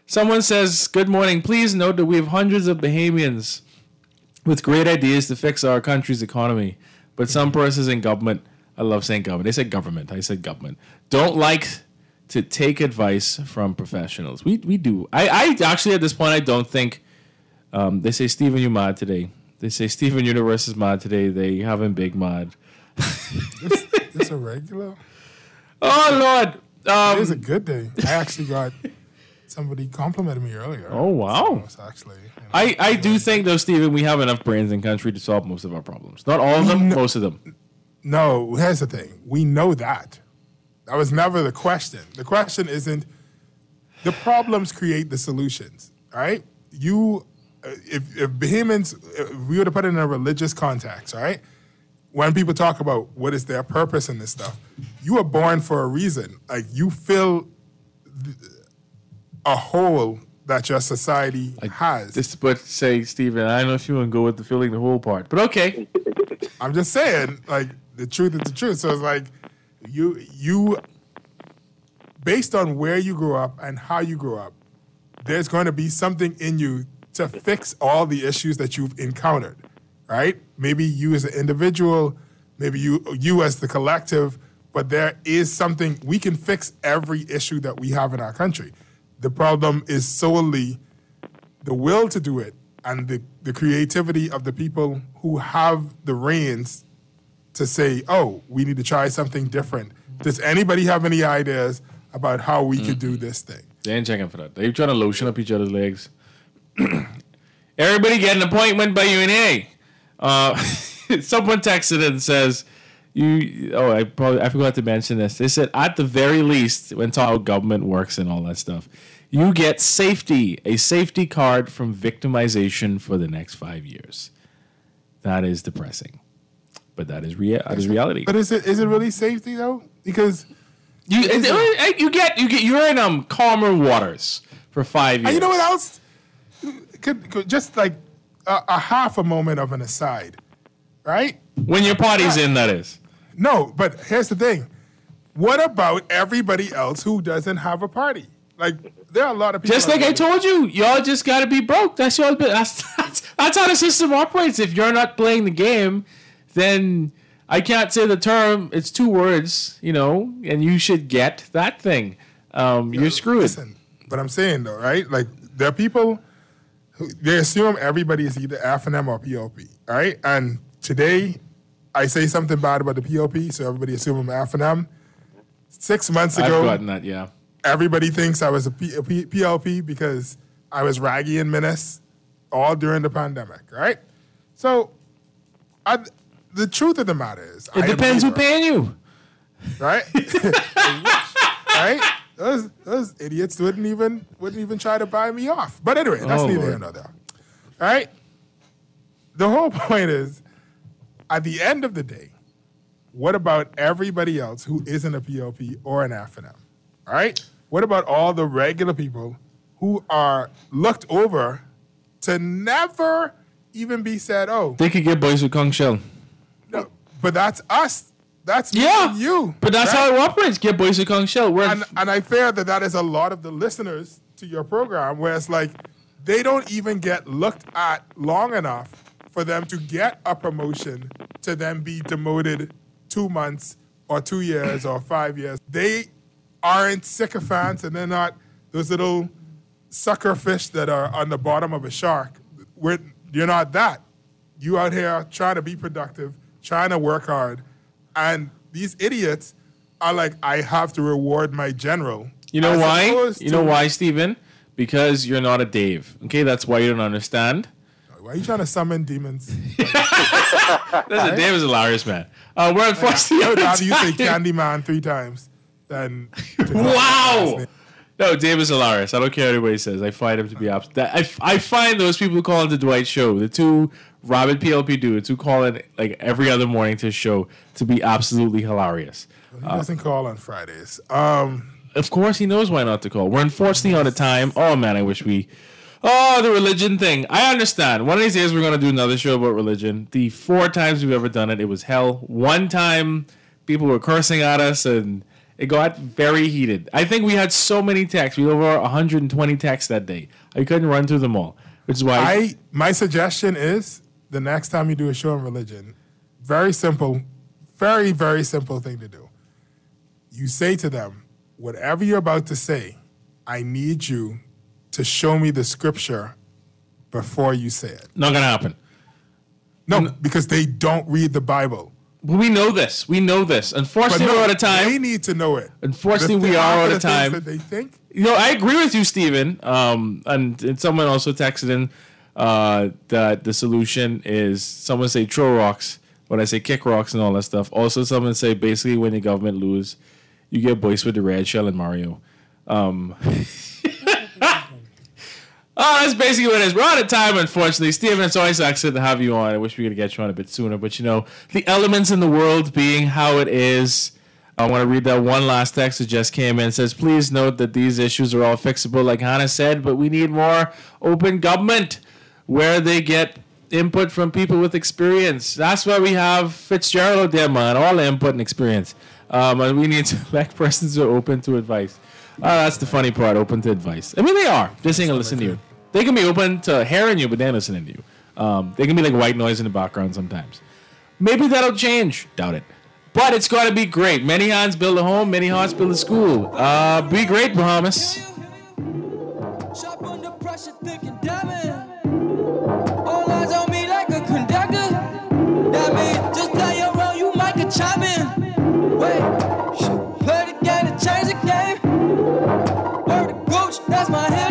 Someone says, "Good morning. Please note that we have hundreds of Bahamians with great ideas to fix our country's economy, but some persons in government." I love saying government. They said government. I said government. Don't like to take advice from professionals. We do. I actually, at this point, I don't think, they say, Steven, you mad today. They say, Steven Universe is mad today. They haven't big mad. This a regular? Oh, Lord. It was a good day. I actually got somebody complimented me earlier. Oh, wow. So actually, I do think, though, Steven, we have enough brains in country to solve most of our problems. Not all of them, most of them. No, here's the thing. We know that. That was never the question. The question isn't, the problems create the solutions, all right? If Bahamians, if we were to put it in a religious context, all right? When people talk about what is their purpose in this stuff, you were born for a reason. Like, you fill a hole that your society has. But say, Steven, I don't know if you want to go with the filling the hole part, but okay. I'm just saying, like, the truth is the truth. So it's like, you based on where you grew up and how you grew up, there's going to be something in you to fix all the issues that you've encountered, right? Maybe you as an individual, maybe you as the collective, but there is something, we can fix every issue that we have in our country. The problem is solely the will to do it and the creativity of the people who have the reins to say, oh, we need to try something different. Does anybody have any ideas about how we could do this thing? They ain't checking for that. They're trying to lotion up each other's legs. Everybody get an appointment by UNA. Someone texted and says, I forgot to mention this. They said, at the very least, when talking about government works and all that stuff, you get a safety card from victimization for the next 5 years. That is depressing. But that is reality. But is it really safety though? Because you're in calmer waters for 5 years. And you know what else? Could just like a half a moment of an aside, right? When your party's in, that is. No, but here's the thing. What about everybody else who doesn't have a party? Like, there are a lot of people. Just like I told you, y'all just got to be broke. That's how the system operates. If you're not playing the game, then I can't say the term. It's 2 words, and you should get that thing. You're screwed. Listen, but I'm saying, though, right? Like, there are people who, they assume everybody is either F&M or POP, right? And today, I say something bad about the POP, so everybody assume I'm F&M. 6 months ago, I've gotten that, yeah. Everybody thinks I was a PLP because I was Raggy and Menace all during the pandemic, right? So The truth of the matter is, It depends who's paying you. Right? Right? Those idiots wouldn't even try to buy me off. But anyway, that's neither here nor there. All right? The whole point is, at the end of the day, what about everybody else who isn't a PLP or an F&M? All right? What about all the regular people who are looked over to never even be said, oh. They could get boys with conch shell. No, but that's us. That's me and you. But that's how it operates. Get boys with conch shell. And I fear that is a lot of the listeners to your program, where it's like they don't even get looked at long enough for them to get a promotion to then be demoted 2 months or 2 years or 5 years. They aren't sycophants, and they're not those little sucker fish that are on the bottom of a shark. You're not that. You out here trying to be productive, trying to work hard, and these idiots are like, I have to reward my general. You know why? You know why, Stephen? Because you're not a Dave. Okay, that's why you don't understand. Why are you trying to summon demons? Listen, Dave is hilarious, man. We're unfortunately I would rather you say Candyman 3 times than... Wow! No, Dave is hilarious. I don't care what anybody says. I find him to be I find those people who call it the Dwight Show, the two rabid PLP dudes who call it like every other morning to his show, to be absolutely hilarious. He doesn't call on Fridays. Of course, he knows why not to call. We're unfortunately out of time. Oh, man, I wish we... Oh, the religion thing. I understand. One of these days, we're going to do another show about religion. The 4 times we've ever done it, it was hell. One time, people were cursing at us, and it got very heated. I think we had so many texts. We had over 120 texts that day. I couldn't run through them all, which is why... My suggestion is, the next time you do a show on religion, very simple, very, very simple thing to do. You say to them, whatever you're about to say, I need you to show me the scripture before you say it. Not going to happen. No, because they don't read the Bible. But we know this. We know this. Unfortunately, we're out of time. They need to know it. Unfortunately, we are out of time. That they think. You know, I agree with you, Stephen. And someone also texted in that the solution is someone say throw rocks, when I say kick rocks and all that stuff. Also, someone say basically when the government lose, you get boys with the red shell and Mario. Oh, that's basically what it is. We're out of time, unfortunately. Stephen, it's always excellent to have you on. I wish we could get you on a bit sooner. But, you know, the elements in the world being how it is. I want to read that one last text that just came in. It says, please note that these issues are all fixable, like Hannah said, but we need more open government where they get input from people with experience. That's why we have Fitzgerald out there, man. All the input and experience. And we need to elect persons who are open to advice. That's the funny part, open to advice. I mean, they are. Just ain't gonna listen to you. They can be open to hearing you, but they're listening to you. They can be like white noise in the background sometimes. Maybe that'll change. Doubt it. But it's got to be great. Many hands build a home, many hearts build a school. Be great, Bahamas. Sharp under pressure, thinking, damn it. All eyes on me like a conductor. That means just play your role, you might get chime in. Wait, play the game to change the game. Word to coach, that's my head.